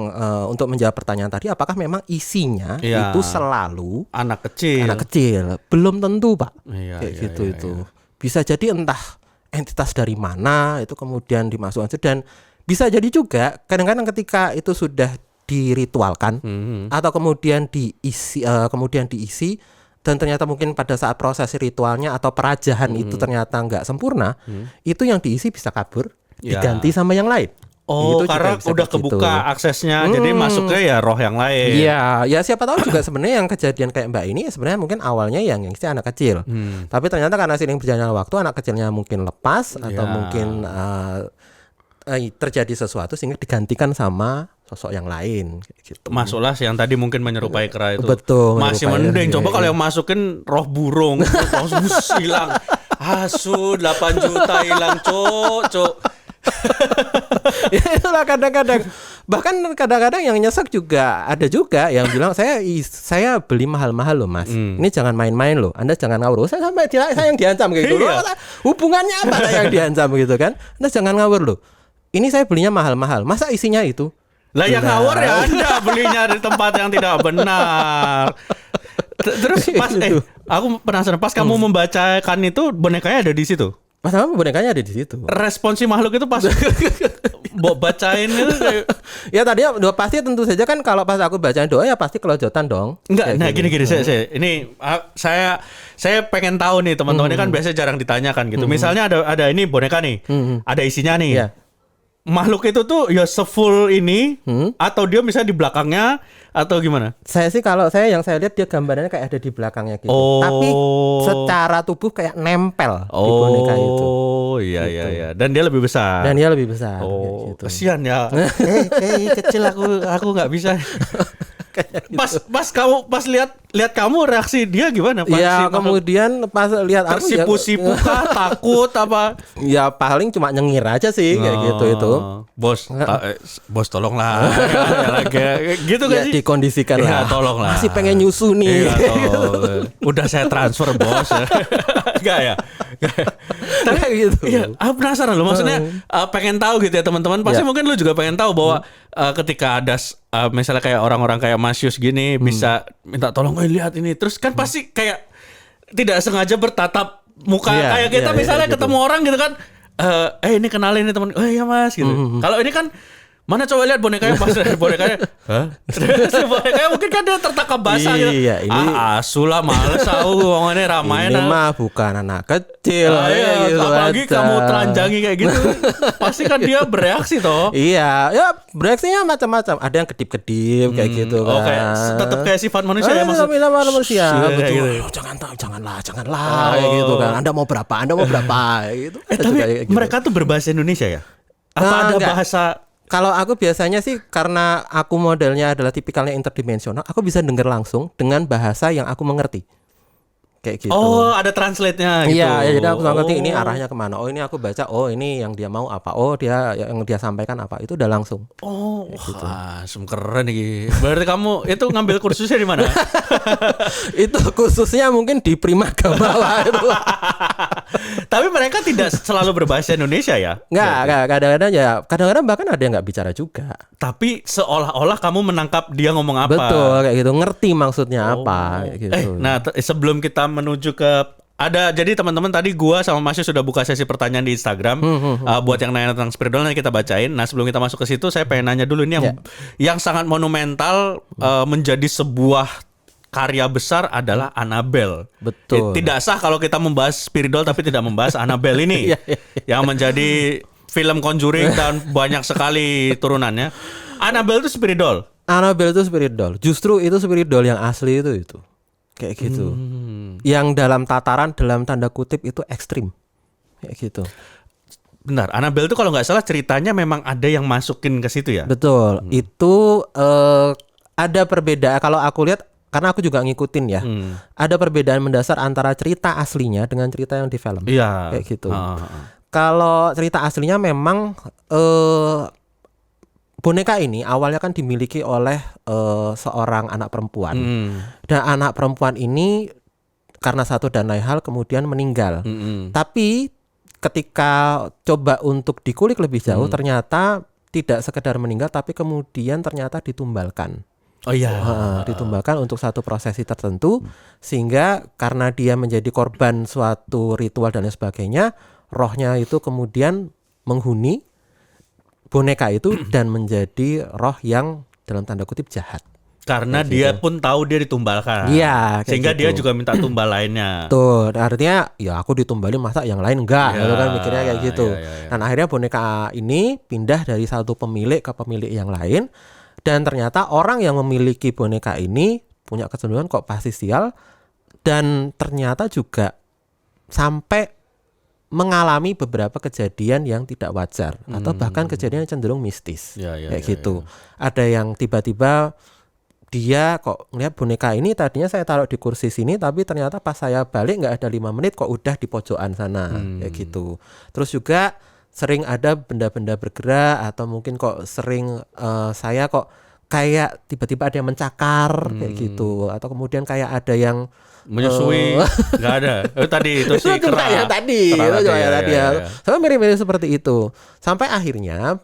untuk menjawab pertanyaan tadi, apakah memang isinya itu selalu anak kecil? Belum tentu, Pak. Kayak gitu itu. Bisa jadi entah entitas dari mana itu kemudian dimasukkan dan bisa jadi juga kadang-kadang ketika itu sudah diritualkan atau kemudian diisi dan ternyata mungkin pada saat proses ritualnya atau perajahan itu ternyata nggak sempurna, itu yang diisi bisa kabur, diganti sama yang lain. Oh, karena udah kebuka aksesnya, jadi masuknya ya roh yang lain. Iya, ya siapa tahu juga sebenarnya yang kejadian kayak Mbak ini sebenarnya mungkin awalnya yang si anak kecil. Tapi ternyata karena sering berjalannya waktu anak kecilnya mungkin lepas atau mungkin terjadi sesuatu sehingga digantikan sama sosok yang lain gitu. Masuklah yang tadi mungkin menyerupai kera itu. Betul. Masih mending. Coba kalau yang masukin roh burung, terus hilang. Asu 8 juta hilang, cok. Ya itulah kadang-kadang bahkan kadang-kadang yang nyesek juga ada juga yang bilang saya beli mahal-mahal loh, Mas. Ini jangan main-main loh. Anda jangan ngawur. Saya sampai saya yang diancam gitu loh. Hubungannya apa saya yang diancam gitu kan? Anda jangan ngawur loh. Ini saya belinya mahal-mahal. Masa isinya itu? Lah yang ngawur ya Anda belinya di tempat yang tidak benar. Terus pas aku penasaran pas kamu membacakan itu bonekanya ada di situ. Pas apa bonekanya ada di situ. Respon si makhluk itu pas bacain itu kayak ya tadi pasti tentu saja kan kalau pas aku bacain doa ya pasti kelojotan dong. Enggak, nah gini saya pengen tahu nih teman-teman ini kan biasanya jarang ditanyakan gitu. Misalnya ada ini boneka nih. Ada isinya nih. Yeah. makhluk itu tuh ya sefull ini atau dia misalnya di belakangnya atau gimana? Saya sih kalau yang saya lihat dia gambarannya kayak ada di belakangnya gitu. Tapi secara tubuh kayak nempel di boneka itu. Oh iya gitu. iya. Dan dia lebih besar. Gitu. Kesian ya. Kecil aku nggak bisa. Pas kamu lihat kamu reaksi dia gimana? Ya kemudian pas lihat aku ya tersipu-sipu kah, takut apa? Ya paling cuma nyengir aja sih kayak gitu itu. Bos tolonglah. Gitu kan ya, sih? Dikondisikan lah. Tolonglah. Masih pengen nyusu nih. Udah saya transfer bos. Enggak ya? Tapi gitu. Iya, aku penasaran loh. Maksudnya pengen tahu gitu ya teman-teman. Pasti mungkin lu juga pengen tahu bahwa ketika ada misalnya kayak orang-orang kayak Mas Yus gini bisa minta tolong, lihat ini. Terus kan pasti kayak tidak sengaja bertatap muka kayak kita misalnya gitu. ketemu orang gitu kan. Ini kenalin nih teman. Oh iya Mas gitu. Kalau ini kan mana coba lihat bonekanya pas bonekanya. Hah? Bonekanya mungkin kan dia tertangkap basah gitu. Iya, ini asulah males aku ngomongnya ramai. Ini mah bukan anak kecil. Gitu apalagi aja. Kamu telanjangi kayak gitu. Pasti kan dia bereaksi toh. Iya, ya bereaksinya macam-macam. Ada yang kedip-kedip kayak gitu kan. Oke, tetap kayak sifat manusia ya maksudnya. Manusia. Betul. Gitu. Janganlah kayak gitu kan. Anda mau berapa gitu. Tapi mereka tuh berbahasa Indonesia ya? Apa ada bahasa? Kalau aku biasanya sih karena aku modelnya adalah tipikalnya interdimensional, aku bisa dengar langsung dengan bahasa yang aku mengerti. Kayak gitu. Oh, ada translate-nya gitu. Iya, jadi aku ngerti ini arahnya kemana. Oh, ini aku baca. Oh, ini yang dia mau apa. Oh, yang dia sampaikan apa. Itu udah langsung. Oh, gitu. Keren nih. Berarti kamu itu ngambil kursusnya di mana? Itu khususnya mungkin di Primagama lah itu. Tapi mereka tidak selalu berbahasa Indonesia ya? Enggak, kadang-kadang bahkan ada yang nggak bicara juga. Tapi seolah-olah kamu menangkap dia ngomong apa. Betul, kayak gitu. Ngerti maksudnya apa kayak gitu. Nah, sebelum kita menuju ke jadi teman-teman tadi gua sama Mas Yus sudah buka sesi pertanyaan di Instagram buat yang nanya tentang spiritual nanti kita bacain. Nah, sebelum kita masuk ke situ saya pengen nanya dulu ini yang sangat monumental menjadi sebuah karya besar adalah Annabelle. Betul. Tidak sah kalau kita membahas spiritual tapi tidak membahas Annabelle ini yang menjadi film Conjuring dan banyak sekali turunannya. Annabelle itu spiritual. Annabelle itu spiritual. Justru itu spiritual yang asli itu. Kayak gitu. Yang dalam tanda kutip itu ekstrim. Kayak gitu. Benar, Annabelle itu kalau nggak salah ceritanya memang ada yang masukin ke situ ya? Betul. Itu ada perbedaan kalau aku lihat karena aku juga ngikutin ya. Ada perbedaan mendasar antara cerita aslinya dengan cerita yang di film. Iya. Kayak gitu. Kalau cerita aslinya memang boneka ini awalnya kan dimiliki oleh seorang anak perempuan. Dan anak perempuan ini karena satu dan lain hal kemudian meninggal. Tapi ketika coba untuk dikulik lebih jauh ternyata tidak sekedar meninggal tapi kemudian ternyata ditumbalkan. Oh iya. Ditumbalkan untuk satu prosesi tertentu sehingga karena dia menjadi korban suatu ritual dan lain sebagainya, rohnya itu kemudian menghuni boneka itu dan menjadi roh yang dalam tanda kutip jahat. Karena dia pun tahu dia ditumbalkan. Iya. Sehingga gitu. dia juga minta tumbal lainnya. Tuh, artinya ya aku ditumbalin masa yang lain enggak, gitu kan mikirnya kayak gitu. Dan akhirnya boneka ini pindah dari satu pemilik ke pemilik yang lain. Dan ternyata orang yang memiliki boneka ini punya kecenderungan kok pasti sial. Dan ternyata juga sampai mengalami beberapa kejadian yang tidak wajar atau bahkan kejadian yang cenderung mistis kayak gitu. Ada yang tiba-tiba dia kok ngeliat boneka ini tadinya saya taruh di kursi sini tapi ternyata pas saya balik nggak ada 5 menit kok udah di pojokan sana kayak gitu. Terus juga sering ada benda-benda bergerak atau mungkin kok sering saya kok kayak tiba-tiba ada yang mencakar kayak gitu atau kemudian kayak ada yang menyusui nggak ada tadi itu sih kera ya tadi itu ya tadi ya sama mirip-mirip seperti itu sampai akhirnya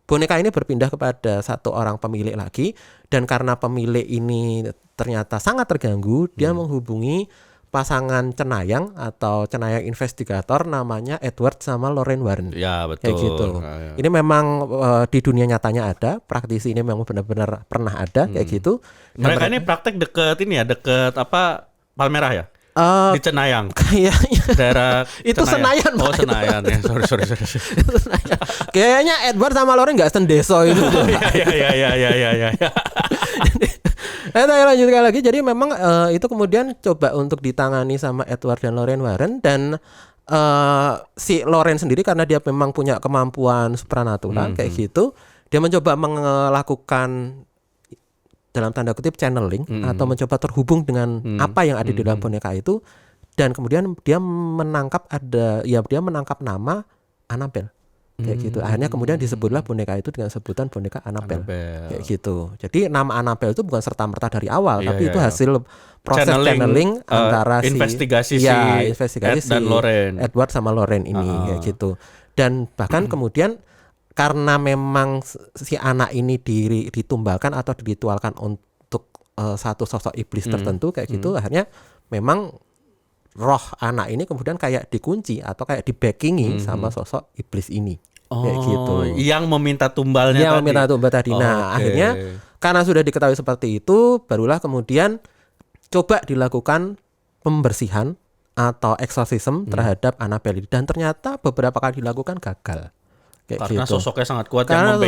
boneka ini berpindah kepada satu orang pemilik lagi dan karena pemilik ini ternyata sangat terganggu dia menghubungi pasangan cenayang atau cenayang investigator namanya Edward sama Lorraine Warren. Ya betul. Kayak gitu. Ini memang di dunia nyatanya ada, praktisi ini memang benar-benar pernah ada kayak gitu. Mereka ini praktek deket ini ya, deket apa Palmerah ya? Di Cenayang. Kayaknya Daerah itu Senayan. Oh, Pak. Senayan ya. Sorry. Itu Senayan. Kayaknya Edward sama Loren nggak sendeso itu. Ya. Saya lanjutkan lagi. Jadi memang itu kemudian coba untuk ditangani sama Edward dan Lorraine Warren, dan si Lorraine sendiri karena dia memang punya kemampuan supranatural kayak gitu, dia mencoba melakukan dalam tanda kutip channeling atau mencoba terhubung dengan apa yang ada di dalam boneka itu, dan kemudian dia menangkap nama Annabelle kayak gitu. Akhirnya kemudian disebutlah boneka itu dengan sebutan boneka Annabelle kayak gitu. Jadi nama Annabelle itu bukan serta-merta dari awal, tapi itu hasil proses channeling antara investigasi investigasi Ed dan Lorraine. Edward sama Lorraine ini kayak gitu. Dan bahkan kemudian karena memang si anak ini ditumbalkan atau diritualkan untuk satu sosok iblis tertentu kayak gitu, akhirnya memang roh anak ini kemudian kayak dikunci atau kayak dibackingi sama sosok iblis ini kayak gitu. Yang meminta tumbalnya yang meminta tumbal tadi. Nah, akhirnya karena sudah diketahui seperti itu, barulah kemudian coba dilakukan pembersihan atau exorcism terhadap Annabelle, dan ternyata beberapa kali dilakukan gagal. Karena gitu. Sosoknya sangat kuat yang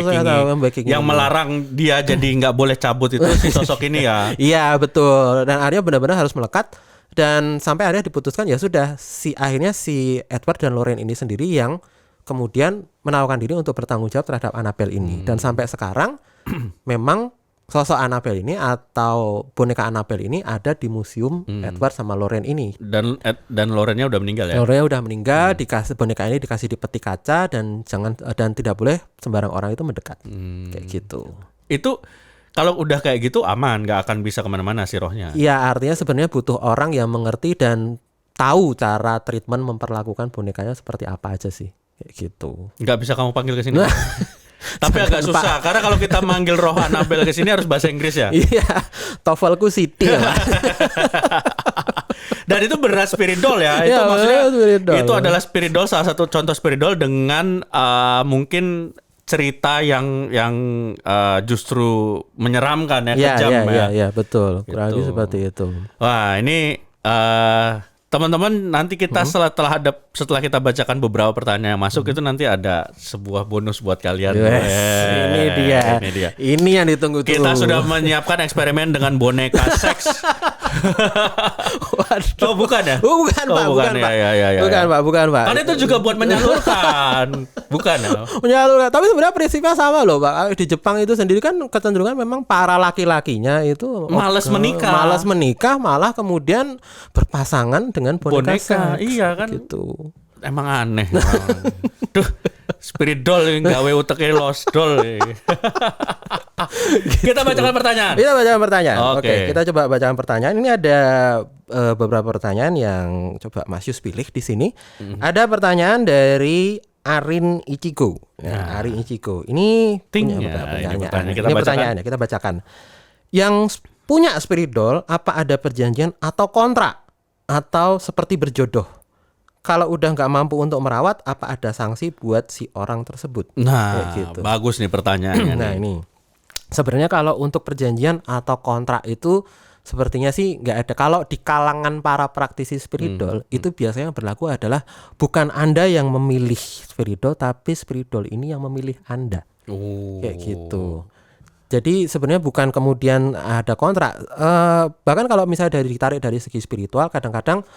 yang melarang dia jadi nggak boleh cabut itu si sosok ini ya. Iya betul, dan akhirnya benar-benar harus melekat, dan sampai akhirnya diputuskan ya sudah, akhirnya si Edward dan Lorraine ini sendiri yang kemudian menawarkan diri untuk bertanggung jawab terhadap Annabelle ini. Dan sampai sekarang memang sosok Annabelle ini atau boneka Annabelle ini ada di museum Edward sama Lorraine ini. Dan Lorraine-nya udah meninggal ya. Lorraine udah meninggal, dikasih boneka ini dikasih di peti kaca, dan tidak boleh sembarang orang itu mendekat. Kayak gitu. Itu kalau udah kayak gitu aman, nggak akan bisa kemana-mana si rohnya. Iya, artinya sebenarnya butuh orang yang mengerti dan tahu cara treatment memperlakukan bonekanya seperti apa aja sih, kayak gitu. Nggak bisa kamu panggil ke sini. Tapi agak susah karena kalau kita manggil roh Annabelle ke sini harus bahasa Inggris ya. Iya, TOEFL-ku Siti ya. Dan itu beneran spirit doll ya. Itu maksudnya itu adalah spirit doll, salah satu contoh spirit doll dengan mungkin cerita yang justru menyeramkan ya, kejam ya. Iya, betul. Kurang lebih seperti itu. Wah, ini teman-teman, nanti kita setelah kita bacakan beberapa pertanyaan yang masuk, itu nanti ada sebuah bonus buat kalian. Ini dia. Ini yang ditunggu-tunggu. Kita sudah menyiapkan eksperimen dengan boneka seks. Oh, bukan ya? Bukan, Pak. Bukan, Pak. Kan itu juga buat menyalurkan. Bukan ya? Menyalurkan. Tapi sebenarnya prinsipnya sama loh, Pak. Di Jepang itu sendiri kan kecenderungan memang para laki-lakinya itu malas menikah, malah kemudian berpasangan dengan boneka seks. Iya kan? Gitu. Emang aneh. Duh, spirit doll yang gawe uteknya lost doll. Kita bacakan pertanyaan. Oke, kita coba bacakan pertanyaan. Ini ada beberapa pertanyaan yang coba Mas Yus pilih di sini. Ada pertanyaan dari Arin Ichigo. Ya, Arin Ichigo. Ini pertanyaannya. Kita bacakan. Yang punya spirit doll, apa ada perjanjian atau kontrak atau seperti berjodoh? Kalau udah nggak mampu untuk merawat, apa ada sanksi buat si orang tersebut? Nah, gitu. Bagus nih pertanyaannya. Nah ini sebenarnya kalau untuk perjanjian atau kontrak itu sepertinya sih nggak ada. Kalau di kalangan para praktisi spiritual itu biasanya berlaku adalah bukan Anda yang memilih spiritual, tapi spiritual ini yang memilih Anda. Kayak gitu. Jadi sebenarnya bukan kemudian ada kontrak. Bahkan kalau misalnya ditarik dari segi spiritual, kadang-kadang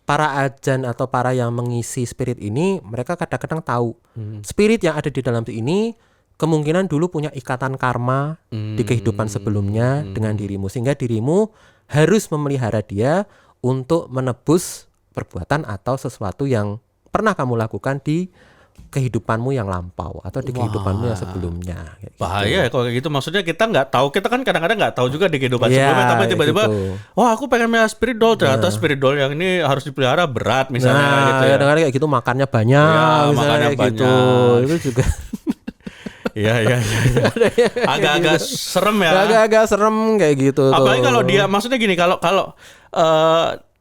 para ajan atau para yang mengisi spirit ini, mereka kadang-kadang tahu spirit yang ada di dalam ini kemungkinan dulu punya ikatan karma di kehidupan sebelumnya dengan dirimu, sehingga dirimu harus memelihara dia untuk menebus perbuatan atau sesuatu yang pernah kamu lakukan di kehidupanmu yang lampau atau di kehidupanmu yang sebelumnya. Bahaya ya kalau kayak gitu. Maksudnya kita nggak tahu, kita kan kadang-kadang nggak tahu juga di kehidupan sebelumnya, tapi tiba-tiba wah aku pengen punya spirit doll, ternyata spirit doll yang ini harus dipelihara berat misalnya gitu ya. Dengar kayak gitu, makannya banyak, makannya kayak gitu. Itu juga Iya. Agak-agak serem ya. Agak-agak serem kayak gitu. Apalagi kalau dia, maksudnya gini, kalau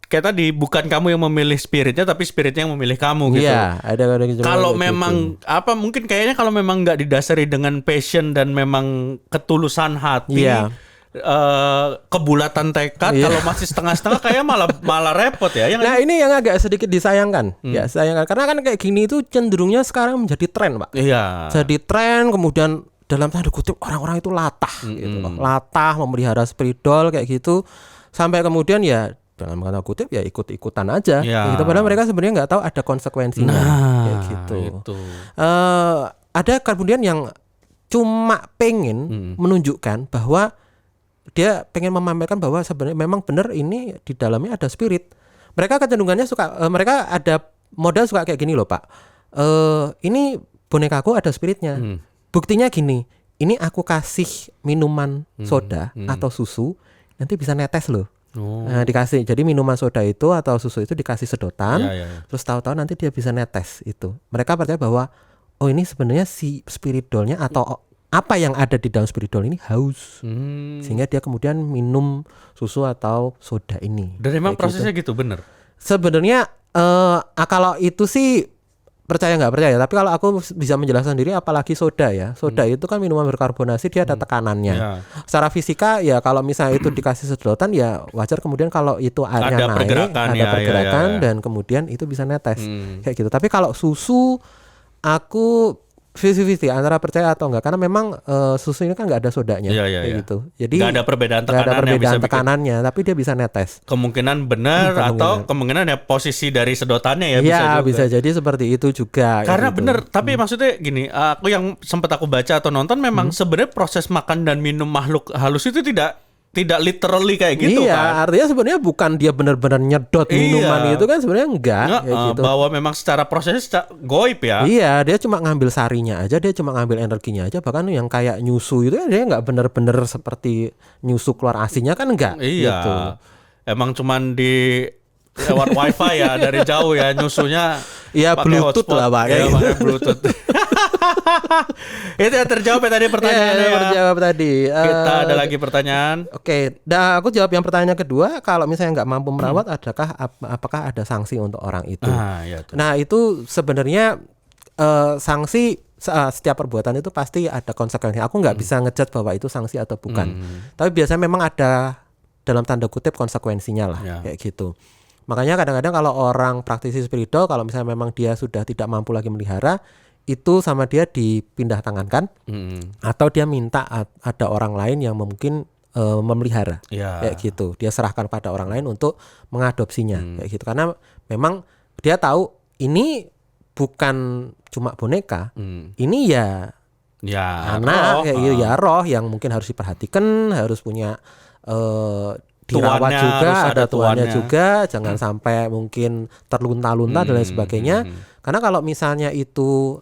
kayak tadi bukan kamu yang memilih spiritnya, tapi spiritnya yang memilih kamu gitu. Iya, ada kalau memang gitu. Mungkin kayaknya kalau memang nggak didasari dengan passion dan memang ketulusan hati, kebulatan tekad. Kalau masih setengah-setengah kayak malah repot ya. Nah ini yang agak sedikit disayangkan. Ya sayangkan karena kan kayak gini itu cenderungnya sekarang menjadi tren, Pak. Iya. Jadi tren, kemudian dalam tanda kutip orang-orang itu latah gitu loh. Latah memelihara spirit doll kayak gitu sampai kemudian ya dalam tanda kutip ya ikut-ikutan aja. Gitu. Padahal mereka sebenarnya nggak tahu ada konsekuensinya kayak gitu. Ada kemudian yang cuma pengen menunjukkan bahwa dia pengen memamerkan bahwa sebenarnya memang benar ini di dalamnya ada spirit. Mereka kecenderungannya mereka ada modal suka kayak gini loh, Pak. Ini bonekaku ada spiritnya. Buktinya gini, ini aku kasih minuman soda atau susu, nanti bisa netes loh. Nah, dikasih. Jadi minuman soda itu atau susu itu dikasih sedotan, terus tahu-tahu nanti dia bisa netes itu. Mereka percaya bahwa oh ini sebenarnya si spirit doll-nya atau apa yang ada di dalam spirit doll ini haus, sehingga dia kemudian minum susu atau soda ini. Dan memang prosesnya gitu bener? Sebenarnya kalau itu sih percaya nggak percaya, tapi kalau aku bisa menjelaskan sendiri, apalagi soda ya, soda itu kan minuman berkarbonasi, dia ada tekanannya. Secara fisika ya kalau misalnya itu dikasih sedotan ya wajar kemudian kalau itu airnya naik, ada pergerakan dan kemudian itu bisa netes kayak gitu. Tapi kalau susu aku 50-50 antara percaya atau enggak, karena memang susu ini kan nggak ada sodanya kayak gitu. Jadi nggak ada perbedaan tekanannya, tapi dia bisa netes. Kemungkinan benar atau kemungkinan ya posisi dari sedotannya ya bisa jadi seperti itu juga. Karena gitu. benar, tapi maksudnya gini, aku yang sempat aku baca atau nonton memang sebenarnya proses makan dan minum makhluk halus itu tidak literally kayak gitu kan. Artinya sebenarnya bukan dia benar-benar nyedot minuman itu kan, sebenarnya enggak kayak gitu. Bahwa memang secara prosesnya goib ya. Iya, dia cuma ngambil sarinya aja, dia cuma ngambil energinya aja. Bahkan yang kayak nyusu itu dia nggak benar-benar seperti nyusu keluar asinya kan enggak. Iya. Gitu. Emang cuman di lewat wifi ya dari jauh ya nyusunya. Iya, Bluetooth hotspot. lah Pak. Ya, pakai Bluetooth. Itu yang terjawab ya tadi pertanyaannya. Terjawab tadi. Kita ada lagi pertanyaan. Oke, aku jawab yang pertanyaan kedua. Kalau misalnya nggak mampu merawat, apakah ada sanksi untuk orang itu? Nah itu sebenarnya sanksi setiap perbuatan itu pasti ada konsekuensi. Aku nggak bisa ngejudge bahwa itu sanksi atau bukan. Tapi biasanya memang ada dalam tanda kutip konsekuensinya lah kayak gitu. Makanya kadang-kadang kalau orang praktisi spiritual, kalau misalnya memang dia sudah tidak mampu lagi melihara, itu sama dia dipindah tangankan, atau dia minta ada orang lain yang mungkin memelihara kayak gitu. Dia serahkan pada orang lain untuk mengadopsinya kayak gitu. Karena memang dia tahu ini bukan cuma boneka, ini ya anak kayak gitu, ya roh yang mungkin harus diperhatikan, harus punya dirawat tuannya, juga, ada tuannya juga, jangan sampai mungkin terlunta-lunta dan lain sebagainya. Karena kalau misalnya itu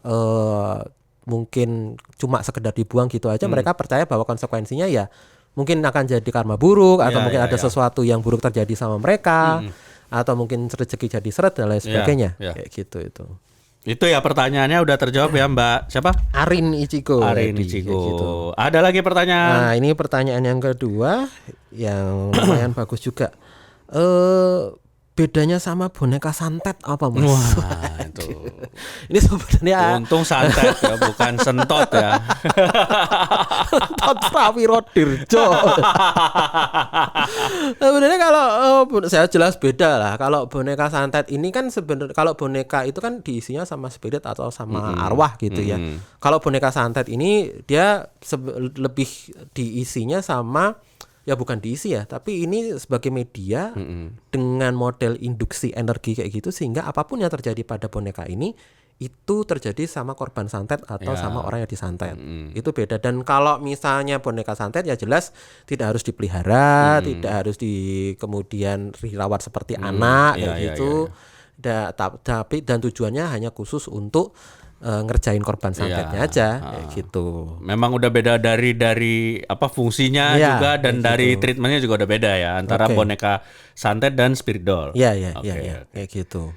mungkin cuma sekedar dibuang gitu aja, mereka percaya bahwa konsekuensinya ya mungkin akan jadi karma buruk, atau mungkin ada sesuatu yang buruk terjadi sama mereka, atau mungkin rezeki jadi seret dan lain sebagainya kayak gitu itu. Itu ya pertanyaannya udah terjawab ya Mbak siapa? Arin Ichigo. Gitu. Ada lagi pertanyaan? Nah ini pertanyaan yang kedua yang lumayan bagus juga. Bedanya sama boneka santet apa Mas? Wah itu. Ini sebenarnya untung santet ya, bukan sentot ya. Sentot Prawiro Dirjo. Sebenarnya kalau saya jelas beda lah. Kalau boneka santet ini kan sebenarnya, kalau boneka itu kan diisinya sama spirit atau sama arwah gitu ya. Kalau boneka santet ini dia lebih diisinya sama, ya bukan diisi ya, tapi ini sebagai media dengan model induksi energi kayak gitu, sehingga apapun yang terjadi pada boneka ini itu terjadi sama korban santet atau sama orang yang disantet. Itu beda. Dan kalau misalnya boneka santet ya jelas tidak harus dipelihara, tidak harus kemudian dirawat seperti anak kayak gitu. Tapi dan tujuannya hanya khusus untuk ngerjain korban santetnya aja kayak gitu. Memang udah beda dari apa fungsinya juga, dan dari treatmentnya juga udah beda ya antara boneka santet dan spirit doll. Iya kayak gitu.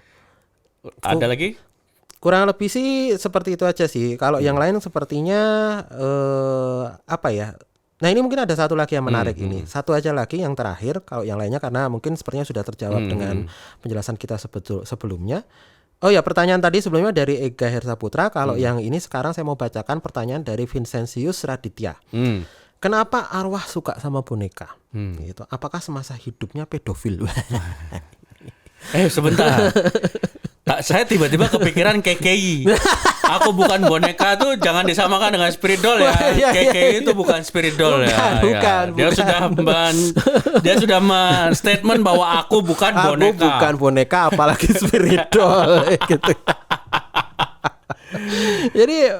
Ada lagi? Kurang lebih sih seperti itu aja sih. Kalau yang lain sepertinya apa ya? Nah ini mungkin ada satu lagi yang menarik ini. Satu aja lagi yang terakhir. Kalau yang lainnya karena mungkin sepertinya sudah terjawab dengan penjelasan kita sebelumnya. Oh ya, pertanyaan tadi sebelumnya dari Ega Hersaputra. Kalau yang ini sekarang saya mau bacakan pertanyaan dari Vincentius Raditya. Kenapa arwah suka sama boneka? Gitu. Apakah semasa hidupnya pedofil? Sebentar. Saya tiba-tiba kepikiran KKI. Aku bukan boneka tuh jangan disamakan dengan spirit doll ya. KKI itu bukan spirit doll ya. Dia sudah statement bahwa aku bukan boneka. Aku bukan boneka apalagi spirit doll gitu. Jadi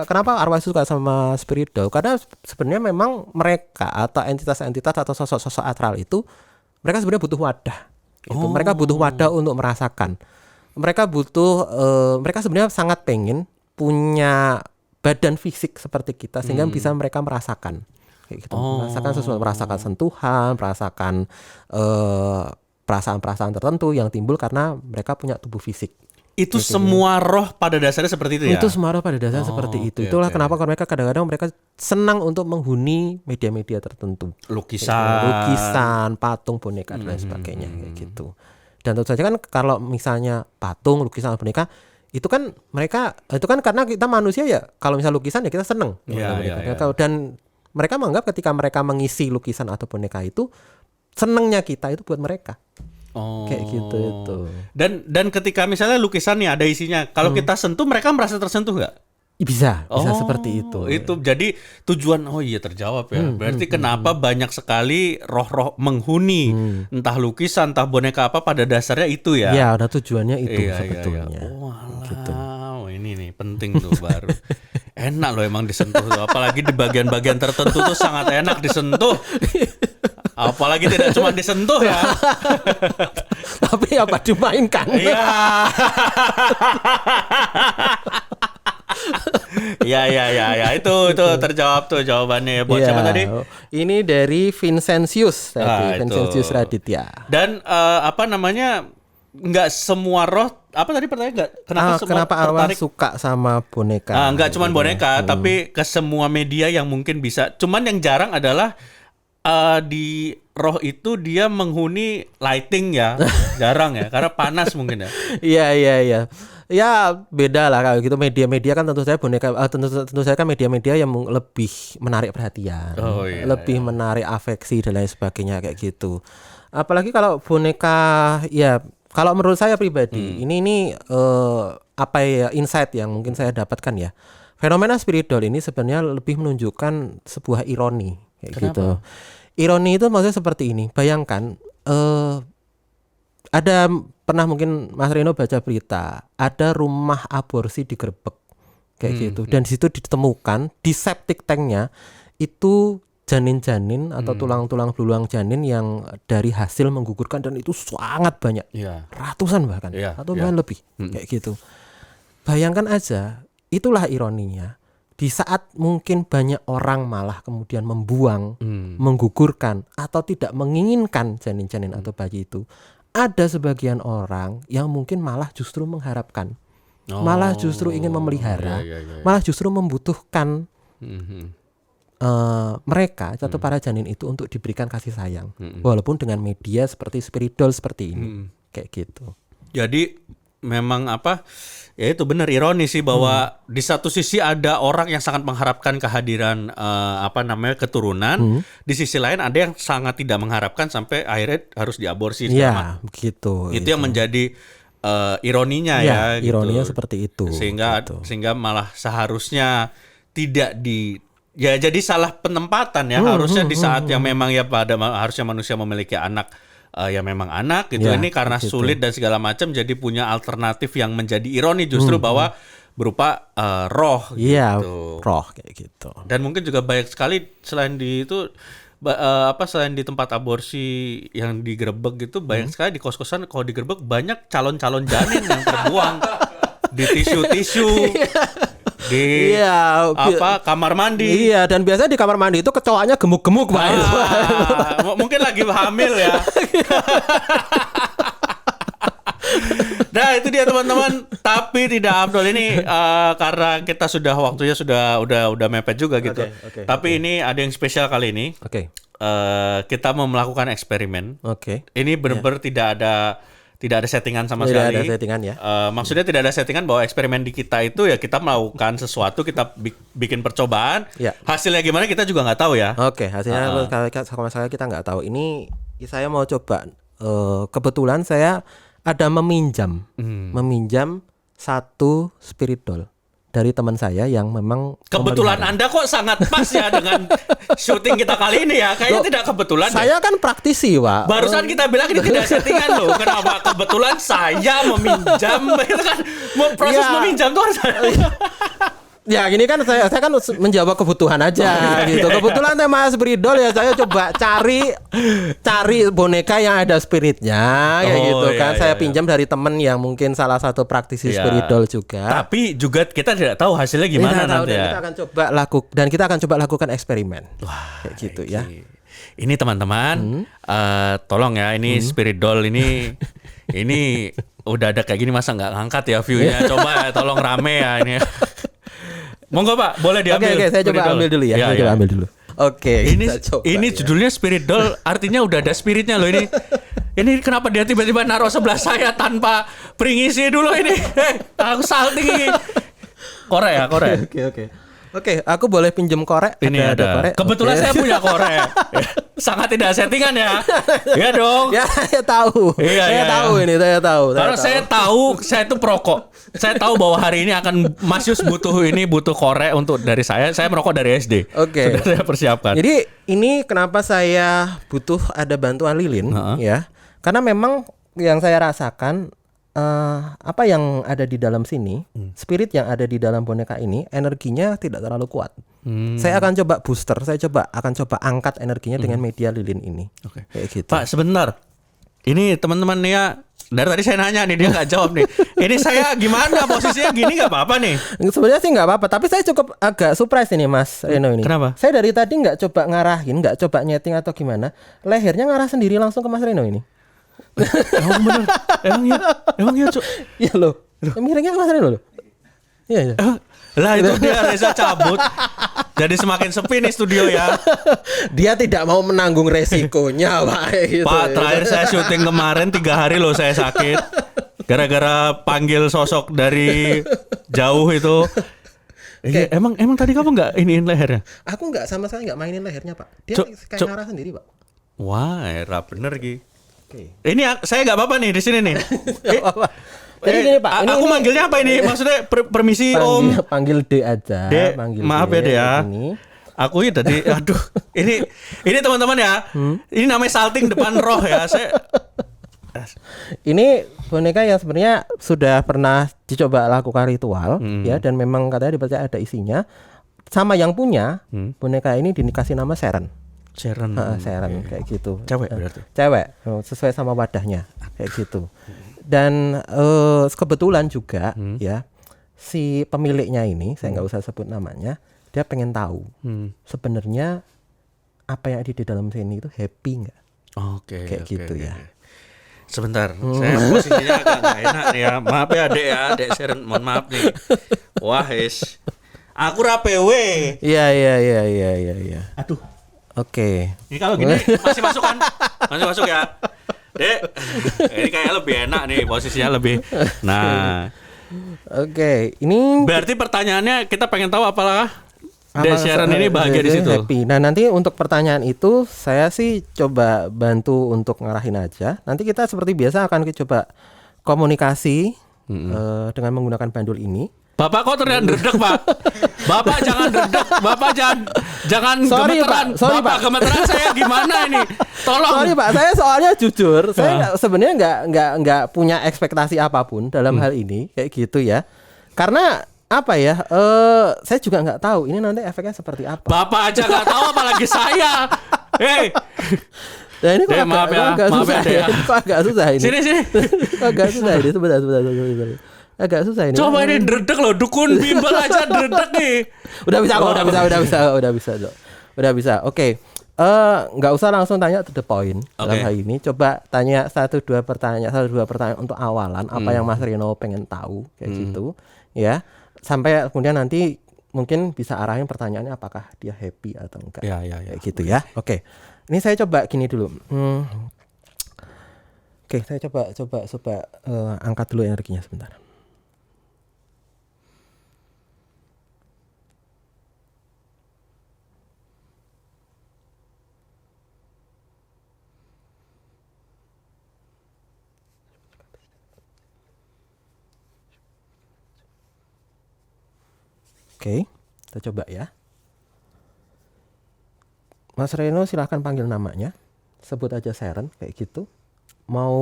kenapa arwah suka sama spirit doll? Karena sebenarnya memang mereka atau entitas-entitas atau sosok-sosok astral itu mereka sebenarnya butuh wadah. Mereka butuh wadah untuk merasakan. Mereka sebenarnya sangat pengen punya badan fisik seperti kita sehingga bisa mereka merasakan kayak gitu. Merasakan sesuatu, merasakan sentuhan, merasakan perasaan-perasaan tertentu yang timbul karena mereka punya tubuh fisik. Itu semua roh pada dasarnya seperti itu ya? Itu semua roh pada dasarnya seperti itu. Itulah kenapa mereka kadang-kadang mereka senang untuk menghuni media-media tertentu. Lukisan, patung, boneka dan lain sebagainya kayak gitu. Dan tentu saja kan kalau misalnya patung, lukisan, boneka itu kan karena kita manusia ya, kalau misalnya lukisan ya kita senang. Dan mereka menganggap ketika mereka mengisi lukisan atau boneka itu senangnya kita itu buat mereka. Kayak gitu itu. Dan ketika misalnya lukisannya ada isinya, kalau kita sentuh mereka merasa tersentuh nggak? Bisa seperti itu. Itu jadi tujuan. Terjawab ya. Berarti kenapa banyak sekali roh-roh menghuni entah lukisan, entah boneka apa pada dasarnya itu ya? Ya, ada tujuannya itu sebetulnya. Gitu. Ini nih penting tuh baru. Enak loh emang disentuh tuh. Apalagi di bagian-bagian tertentu tuh sangat enak disentuh. Apalagi tidak cuma disentuh ya. Tapi apa dimainkan? Ya. Itu terjawab tuh jawabannya. Buat siapa tadi? Ini dari Vincentius tadi, Vincentius Raditya. Dan nggak semua roh, apa tadi pertanyaan kenapa arwah suka sama boneka? Nggak cuma boneka, tapi ke semua media yang mungkin bisa. Cuman yang jarang adalah di roh itu dia menghuni lighting ya. Jarang ya, karena panas mungkin ya. Iya. Ya beda lah kalau gitu. Media-media kan tentu saja boneka tentu saja kan media-media yang lebih menarik perhatian, lebih menarik afeksi dan lain sebagainya kayak gitu. Apalagi kalau boneka ya, kalau menurut saya pribadi ini insight yang mungkin saya dapatkan ya. Fenomena spirit doll ini sebenarnya lebih menunjukkan sebuah ironi kayak gitu. Ironi itu maksudnya seperti ini. Bayangkan ada pernah mungkin Mas Reno baca berita, ada rumah aborsi digerebek kayak gitu. Dan di situ ditemukan di septic tanknya itu janin-janin atau tulang-tulang belulang janin yang dari hasil menggugurkan, dan itu sangat banyak, ratusan bahkan atau bahkan lebih kayak gitu. Bayangkan aja, itulah ironinya. Di saat mungkin banyak orang malah kemudian membuang, menggugurkan atau tidak menginginkan janin-janin atau bayi itu, ada sebagian orang yang mungkin malah justru mengharapkan, malah justru ingin memelihara, malah justru membutuhkan mereka atau para janin itu untuk diberikan kasih sayang, walaupun dengan media seperti spirit doll seperti ini, kayak gitu. Jadi memang ya itu benar ironis sih bahwa di satu sisi ada orang yang sangat mengharapkan kehadiran keturunan, di sisi lain ada yang sangat tidak mengharapkan sampai akhirnya harus diaborsi. Iya, begitu. Itu yang menjadi ironinya ya. Ironinya gitu. Seperti itu. Sehingga malah seharusnya tidak jadi salah penempatan ya. Harusnya di saat yang memang ya harusnya manusia memiliki anak. Ya memang anak gitu, ini karena sulit dan segala macam, jadi punya alternatif yang menjadi ironi justru bahwa berupa roh gitu. Roh kayak gitu. Dan mungkin juga banyak sekali selain di itu selain di tempat aborsi yang digerebek gitu, banyak sekali di kos-kosan kalau digerebek banyak calon-calon janin yang terbuang di tisu-tisu. Di kamar mandi. Iya, dan biasanya di kamar mandi itu kecoaknya gemuk-gemuk, Pak. Mungkin lagi hamil ya. Nah, itu dia teman-teman. Tapi tidak Abdul ini karena kita waktunya udah mepet juga gitu. Tapi ini ada yang spesial kali ini. Kita mau melakukan eksperimen. Ini benar-benar tidak tidak ada settingan sama Tidak sekali. ada settingan ya. Maksudnya tidak ada settingan bahwa eksperimen di kita itu ya kita melakukan sesuatu, kita bikin percobaan. Ya. Hasilnya gimana kita juga nggak tahu ya. Oke, hasilnya sama sekali kita nggak tahu. Ini saya mau coba. Kebetulan saya ada meminjam satu spirit doll dari teman saya yang memang kebetulan Anda kok sangat pas ya dengan syuting kita kali ini ya. Kayaknya tidak kebetulan. Saya kan praktisi, Pak. Barusan kita bilang ini tidak settingan loh. Kenapa kebetulan saya meminjam? Itu kan proses meminjam tuh harus. Ya gini kan saya kan menjawab kebutuhan aja gitu. Kebetulan tema spirit doll ya saya coba cari boneka yang ada spiritnya kayak gitu kan. Saya pinjam dari temen yang mungkin salah satu praktisi spirit doll juga. Tapi juga kita tidak tahu hasilnya gimana nanti ya. Kita akan coba lakukan eksperimen. Wah, kayak gitu ya. Ini teman-teman, tolong ya, ini spirit doll ini udah ada kayak gini masa nggak ngangkat ya view-nya. Coba ya, tolong rame ya ini. Monggo Pak, boleh diambil. Oke, saya coba ambil dulu ya. Saya coba ambil dulu. Oke. Ini judulnya spirit doll, artinya udah ada spiritnya loh ini. Ini kenapa dia tiba-tiba naruh sebelah saya tanpa peringisi dulu ini? Aku salting ini. Korek ya, korek. Oke, aku boleh pinjem korek? Ini ada korek. Kebetulan saya punya korek. Sangat tidak settingan ya. Iya dong. Ya, saya tahu. Saya tahu. Karena saya tahu saya itu perokok. Saya tahu bahwa hari ini akan Mas Yus butuh korek untuk dari saya. Saya merokok dari SD. Oke. Sudah saya persiapkan. Jadi ini kenapa saya butuh ada bantuan lilin ya? Karena memang yang saya rasakan apa yang ada di dalam sini, spirit yang ada di dalam boneka ini, energinya tidak terlalu kuat. Saya akan coba booster, akan coba angkat energinya dengan media lilin ini. Oke. Kayak gitu. Pak, sebentar. Ini teman-teman nih ya, dari tadi saya nanya nih, dia nggak jawab nih. Ini saya gimana posisinya gini nggak apa-apa nih? Sebenarnya sih nggak apa-apa, tapi saya cukup agak surprise ini Mas Reno ini. Kenapa? Saya dari tadi nggak coba ngarahin, nggak coba nyeting atau gimana, lehernya ngarah sendiri langsung ke Mas Reno ini. Emang bener? Emang ya Cuk? Iya loh. Miringnya ke Mas Reno loh. Iya. Lah itu dia Reza cabut. Jadi semakin sepi nih studio ya. Dia tidak mau menanggung resikonya Pak. Gitu. Pak, terakhir saya syuting kemarin 3 hari loh saya sakit. Gara-gara panggil sosok dari jauh itu. Emang tadi kamu nggak iniin lehernya? Aku nggak sama sekali nggak mainin lehernya Pak. Dia kayak ngarah sendiri Pak. Wah, era bener Gi. Ini saya nggak apa-apa nih di sini nih. Jadi gini Pak, aku manggilnya apa ini? Maksudnya permisi Om. Panggil D aja. D, maaf ya D ya. Aku ini tadi, aduh, ini teman-teman ya. Ini namanya salting depan roh ya. Ini boneka yang sebenarnya sudah pernah dicoba lakukan ritual ya, dan memang katanya dipercaya ada isinya. Sama yang punya boneka ini dikasih nama Seren. Seren kayak gitu. Cewek berarti. Cewek, sesuai sama wadahnya kayak gitu. Dan kebetulan juga ya si pemiliknya ini, saya nggak usah sebut namanya, dia pengen tahu sebenarnya apa yang ada di dalam sini itu happy nggak? Kayak gitu ya. Sebentar, saya posisinya agak nggak enak nih ya. Maaf ya Dek Seren, mohon maaf nih. Wah aku rapewe. Iya. Aduh. Oke. Ini kalau gini masih masuk kan? Masih masuk ya. Dek, ini kayak lebih enak nih posisinya lebih. Nah, oke, ini berarti pertanyaannya kita pengen tahu apakah Dek Sharon ini bahagia di situ. Happy. Nah, nanti untuk pertanyaan itu saya sih coba bantu untuk ngarahin aja. Nanti kita seperti biasa akan coba komunikasi dengan menggunakan bandul ini. Bapak kok terlihat dredeg Pak? Bapak jangan dredeg, Bapak jangan gemeteran. Bapak gemeteran saya gimana ini? Tolong. Sorry Pak, saya soalnya jujur, saya sebenarnya nggak punya ekspektasi apapun dalam hal ini kayak gitu ya. Karena apa ya? Saya juga nggak tahu ini nanti efeknya seperti apa. Bapak aja nggak tahu apalagi saya. Hei. Nah ini kok agak susah ya. Kok agak susah ini. Sini. Agak susah ini. Sebentar. Agak susah ini. Coba ini dredeg loh, dukun bimbel aja dredeg nih. Udah bisa. Oke. Nggak usah langsung tanya to the point dalam hal ini. Coba tanya 1-2 pertanyaan untuk awalan apa yang Mas Reno pengen tahu kayak gitu, ya. Sampai kemudian nanti mungkin bisa arahin pertanyaannya apakah dia happy atau enggak. Ya. Kayak gitu ya. Oke. Ini saya coba gini dulu. Oke, saya coba angkat dulu energinya sebentar. Oke, kita coba ya. Mas Reno silahkan panggil namanya. Sebut aja Sharon kayak gitu. Mau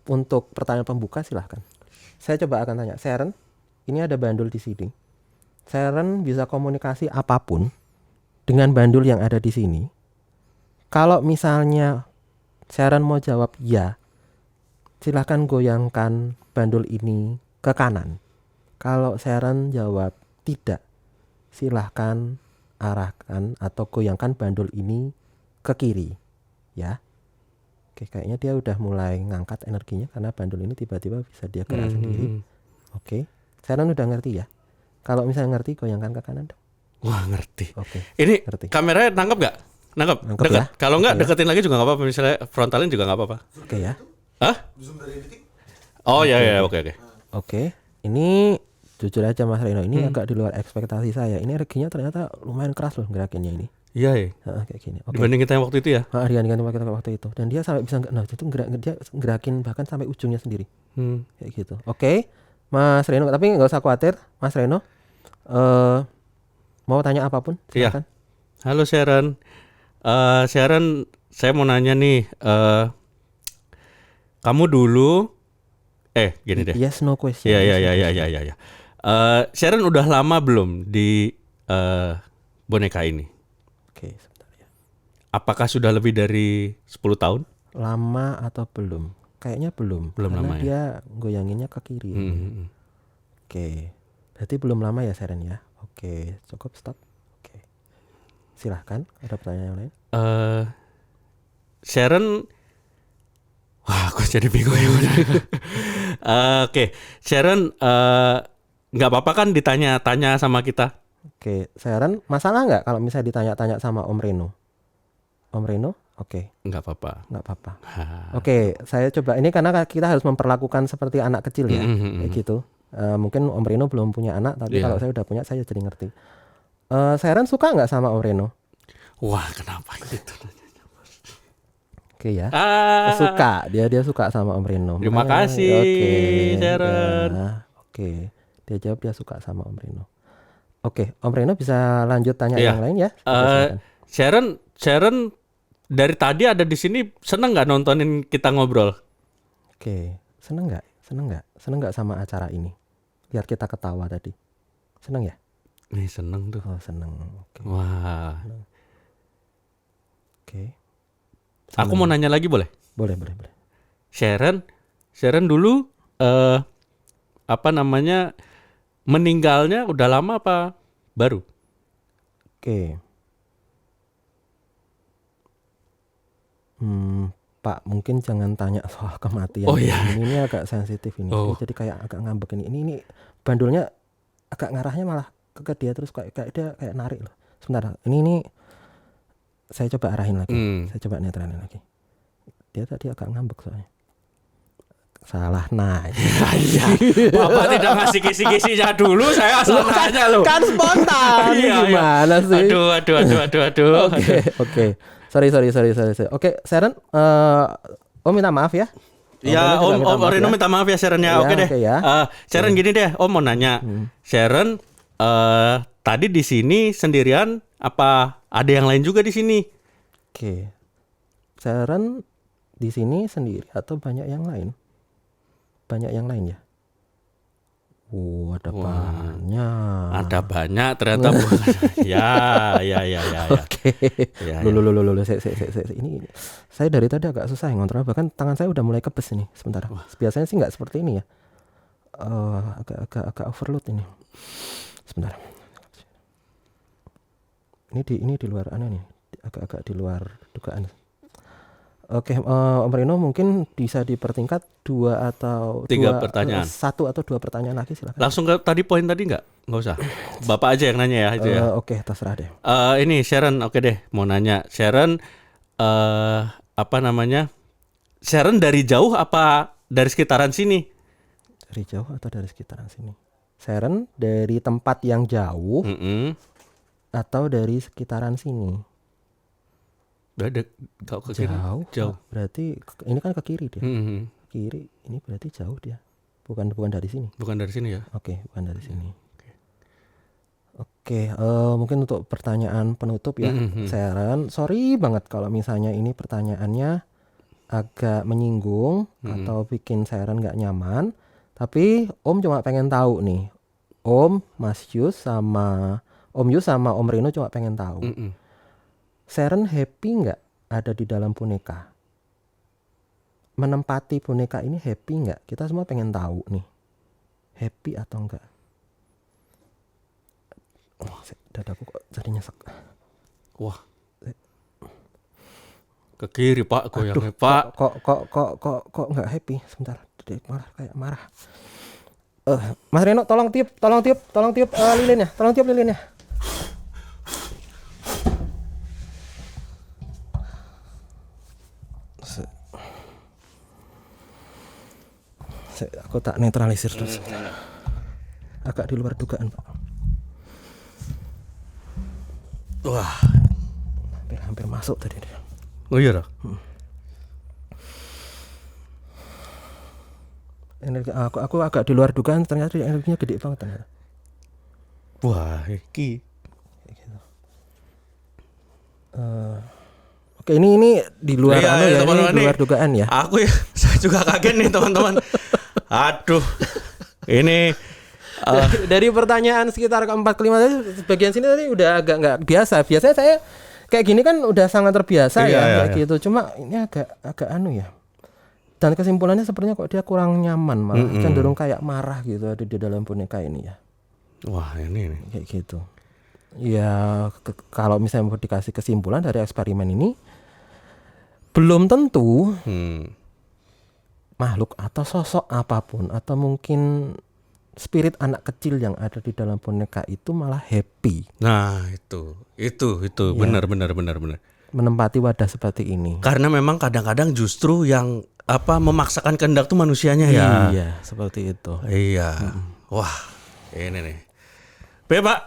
untuk pertanyaan pembuka silahkan. Saya coba akan tanya, Sharon, ini ada bandul di sini. Sharon bisa komunikasi apapun dengan bandul yang ada di sini. Kalau misalnya Sharon mau jawab ya, silahkan goyangkan bandul ini ke kanan. Kalau Sharon jawab tidak, silahkan arahkan atau goyangkan bandul ini ke kiri, ya. Oke, kayaknya dia udah mulai ngangkat energinya karena bandul ini tiba-tiba bisa dia gerak sendiri. Oke, Sharon udah ngerti ya. Kalau misalnya ngerti, goyangkan ke kanan dong. Wah, ngerti. Oke. Ini ngerti. kameranya nangkep nggak? Nangkep. Nangkep Dekat. ya? Kalau nggak Oke ya. deketin lagi juga nggak apa-apa. Misalnya frontalin juga nggak apa-apa. Oke ya. Hah? Oh ya ya, oke. Oke, ini jujur aja Mas Reno, ini agak di luar ekspektasi saya. Ini energinya ternyata lumayan keras loh gerakinnya ini. Iya ya. Kayak gini. Oke. Dibanding kita yang waktu itu ya. Dibandingkan waktu itu. Dan dia sampai bisa itu dia gerakin bahkan sampai ujungnya sendiri. Kayak gitu. Oke, Mas Reno, tapi nggak usah khawatir, Mas Reno. Mau tanya apapun, silakan. Iya. Halo Sharon. Sharon, saya mau nanya nih. Kamu dulu, gini deh. Yes, no question. Iya. Sharon udah lama belum di boneka ini? Oke, sebentar ya. Apakah sudah lebih dari 10 tahun? Lama atau belum? Kayaknya belum. Belum karena lama ya. dia goyanginnya ke kiri. Oke, berarti belum lama ya Sharon ya. Oke, cukup stop. Oke, silahkan. Ada pertanyaan yang lain? Sharon, wah, aku jadi bingung ya. Oke, Sharon, nggak apa-apa kan ditanya-tanya sama kita? Oke, Sharon, masalah nggak kalau misalnya ditanya-tanya sama Om Reno? Om Reno? Oke, Nggak apa-apa. nggak apa-apa. Oke, saya coba ini karena kita harus memperlakukan seperti anak kecil ya, kayak gitu. Mungkin Om Reno belum punya anak, tapi kalau saya udah punya, saya jadi ngerti. Sharon suka nggak sama Om Reno? Wah, kenapa gitu? Oke ya, suka dia suka sama Om Reno. Terima kasih, Sharon. Ya, oke, dia jawab dia suka sama Om Reno. Oke, Om Reno bisa lanjut tanya yang lain ya? Sharon dari tadi ada di sini, seneng nggak nontonin kita ngobrol? Oke, seneng nggak sama acara ini? Biar kita ketawa tadi, seneng ya? Nih seneng tuh. Oh seneng. Oke. Wah. Oke. Aku mau nanya lagi boleh? Boleh. Sharon dulu meninggalnya udah lama apa baru? Oke. Pak, mungkin jangan tanya soal kematian. Oh iya. Ini agak sensitif ini. Jadi kayak agak ngambek ini. Ini bandulnya agak ngarahnya malah ke dia terus kayak dia kayak narik loh. Sebentar. Ini saya coba arahin lagi. Saya coba netralin lagi. Dia tadi agak ngambek soalnya. Salah nanya. Iya. Bapak tidak ngasih kisi-kisinya dulu, saya asal nanya loh. Kan spontan. Gimana sih? Aduh. Oke. Sorry. Oke, Sharon, Om minta maaf ya. Ya, Om Reno minta maaf ya Sharon ya. Oke deh. Sharon gini deh, Om mau nanya. Sharon tadi di sini sendirian apa ada yang lain juga di sini? Oke. Sharon di sini sendiri atau banyak yang lain? Banyak yang lain ya? Ada banyak. Ada banyak ternyata. Ya. Oke. Loh. Ini saya dari tadi agak susah ngontrol. Bahkan tangan saya udah mulai kebes ini. Sebentar. Biasanya sih nggak seperti ini ya. Agak overload ini. Sebentar. Ini di luar aneh nih. Agak di luar dugaan. Oke, Om Reno mungkin bisa dipertingkat 2 atau 3 pertanyaan. 1 atau 2 pertanyaan lagi silakan. Langsung ke tadi poin tadi nggak usah. Bapak aja yang nanya ya itu ya. Oke, terserah deh. Ini Sharon, oke deh mau nanya. Sharon Sharon dari jauh apa dari sekitaran sini? Dari jauh atau dari sekitaran sini? Sharon dari tempat yang jauh atau dari sekitaran sini? Kau ke kiri. Jauh. Berarti ini kan ke kiri dia. Kiri, ini berarti jauh dia. Bukan dari sini. Bukan dari sini ya? Oke, bukan dari sini. Oke, mungkin untuk pertanyaan penutup ya, Sharon. Sorry banget kalau misalnya ini pertanyaannya agak menyinggung atau bikin Sharon nggak nyaman. Tapi Om cuma pengen tahu nih, Mas Yus sama Om Reno cuma pengen tahu. Sharon happy nggak ada di dalam boneka? Menempati boneka ini happy nggak? Kita semua pengen tahu nih, happy atau enggak? Dadaku kok jadi nyesek. Wah. Ke kiri Pak, goyangnya Pak. Kok nggak happy? Sebentar, marah. Mas Reno, tolong tiup lilinnya, Aku tak netralisir terus. Agak di luar dugaan, Pak. Wah, hampir masuk tadi dia. Oh iya dah. Energi aku agak di luar dugaan, ternyata energinya gede banget ternyata. Wah, iki. Gitu. Oke, ini di luar ini di luar dugaan ya. Aku saya juga kaget nih teman-teman. Aduh. Ini dari pertanyaan sekitar ke-4 ke-5 tadi, bagian sini tadi udah agak nggak biasa. Biasanya saya kayak gini kan udah sangat terbiasa kayak gitu. Cuma ini agak ya. Dan kesimpulannya sepertinya kok dia kurang nyaman, malah cenderung kayak marah gitu ada di dalam boneka ini ya. Wah, ini nih. Kayak gitu. Ya kalau misalnya mau dikasih kesimpulan dari eksperimen ini, belum tentu makhluk atau sosok apapun atau mungkin spirit anak kecil yang ada di dalam boneka itu malah happy. Nah, itu ya. Benar. Menempati wadah seperti ini. Karena memang kadang-kadang justru yang memaksakan kehendak tuh manusianya ya. Iya, seperti itu. Iya. Wah, ini nih. Pak,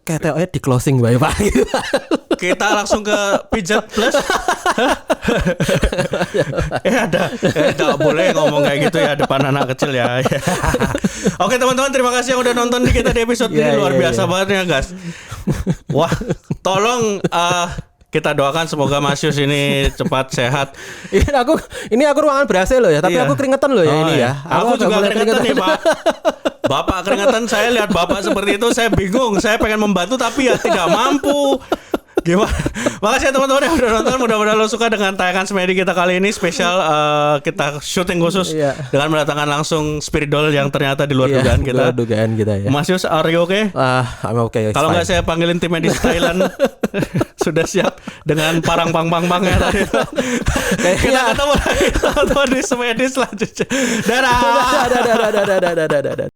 kayak TOE di closing Pak. Kita langsung ke pijat plus. Tidak boleh ngomong kayak gitu ya depan anak kecil ya. Oke teman-teman, terima kasih yang udah nonton kita di episode ini. Luar biasa banget ya guys. Wah, tolong kita doakan semoga Mas Yus ini cepat sehat. Ini aku ruangan ber-AC loh ya, tapi aku keringetan loh ya ini ya. Aku juga keringetan nih Pak. Bapak keringetan, saya lihat Bapak seperti itu saya bingung. Saya pengen membantu tapi ya tidak mampu. Gimana? Makasih ya teman-teman yang udah nonton. Mudah-mudahan lo suka dengan tayangan semedi kita kali ini spesial. Kita syuting khusus dengan mendatangkan langsung spirit doll yang ternyata di luar dugaan kita. Luar dugaan kita ya. Mas Yus, are you okay? I'm okay. Kalau nggak saya panggilin tim medis Thailand. Sudah siap dengan parang bang ya tadi. Kita ketemu lagi teman-teman di semedi selanjutnya. Dadah.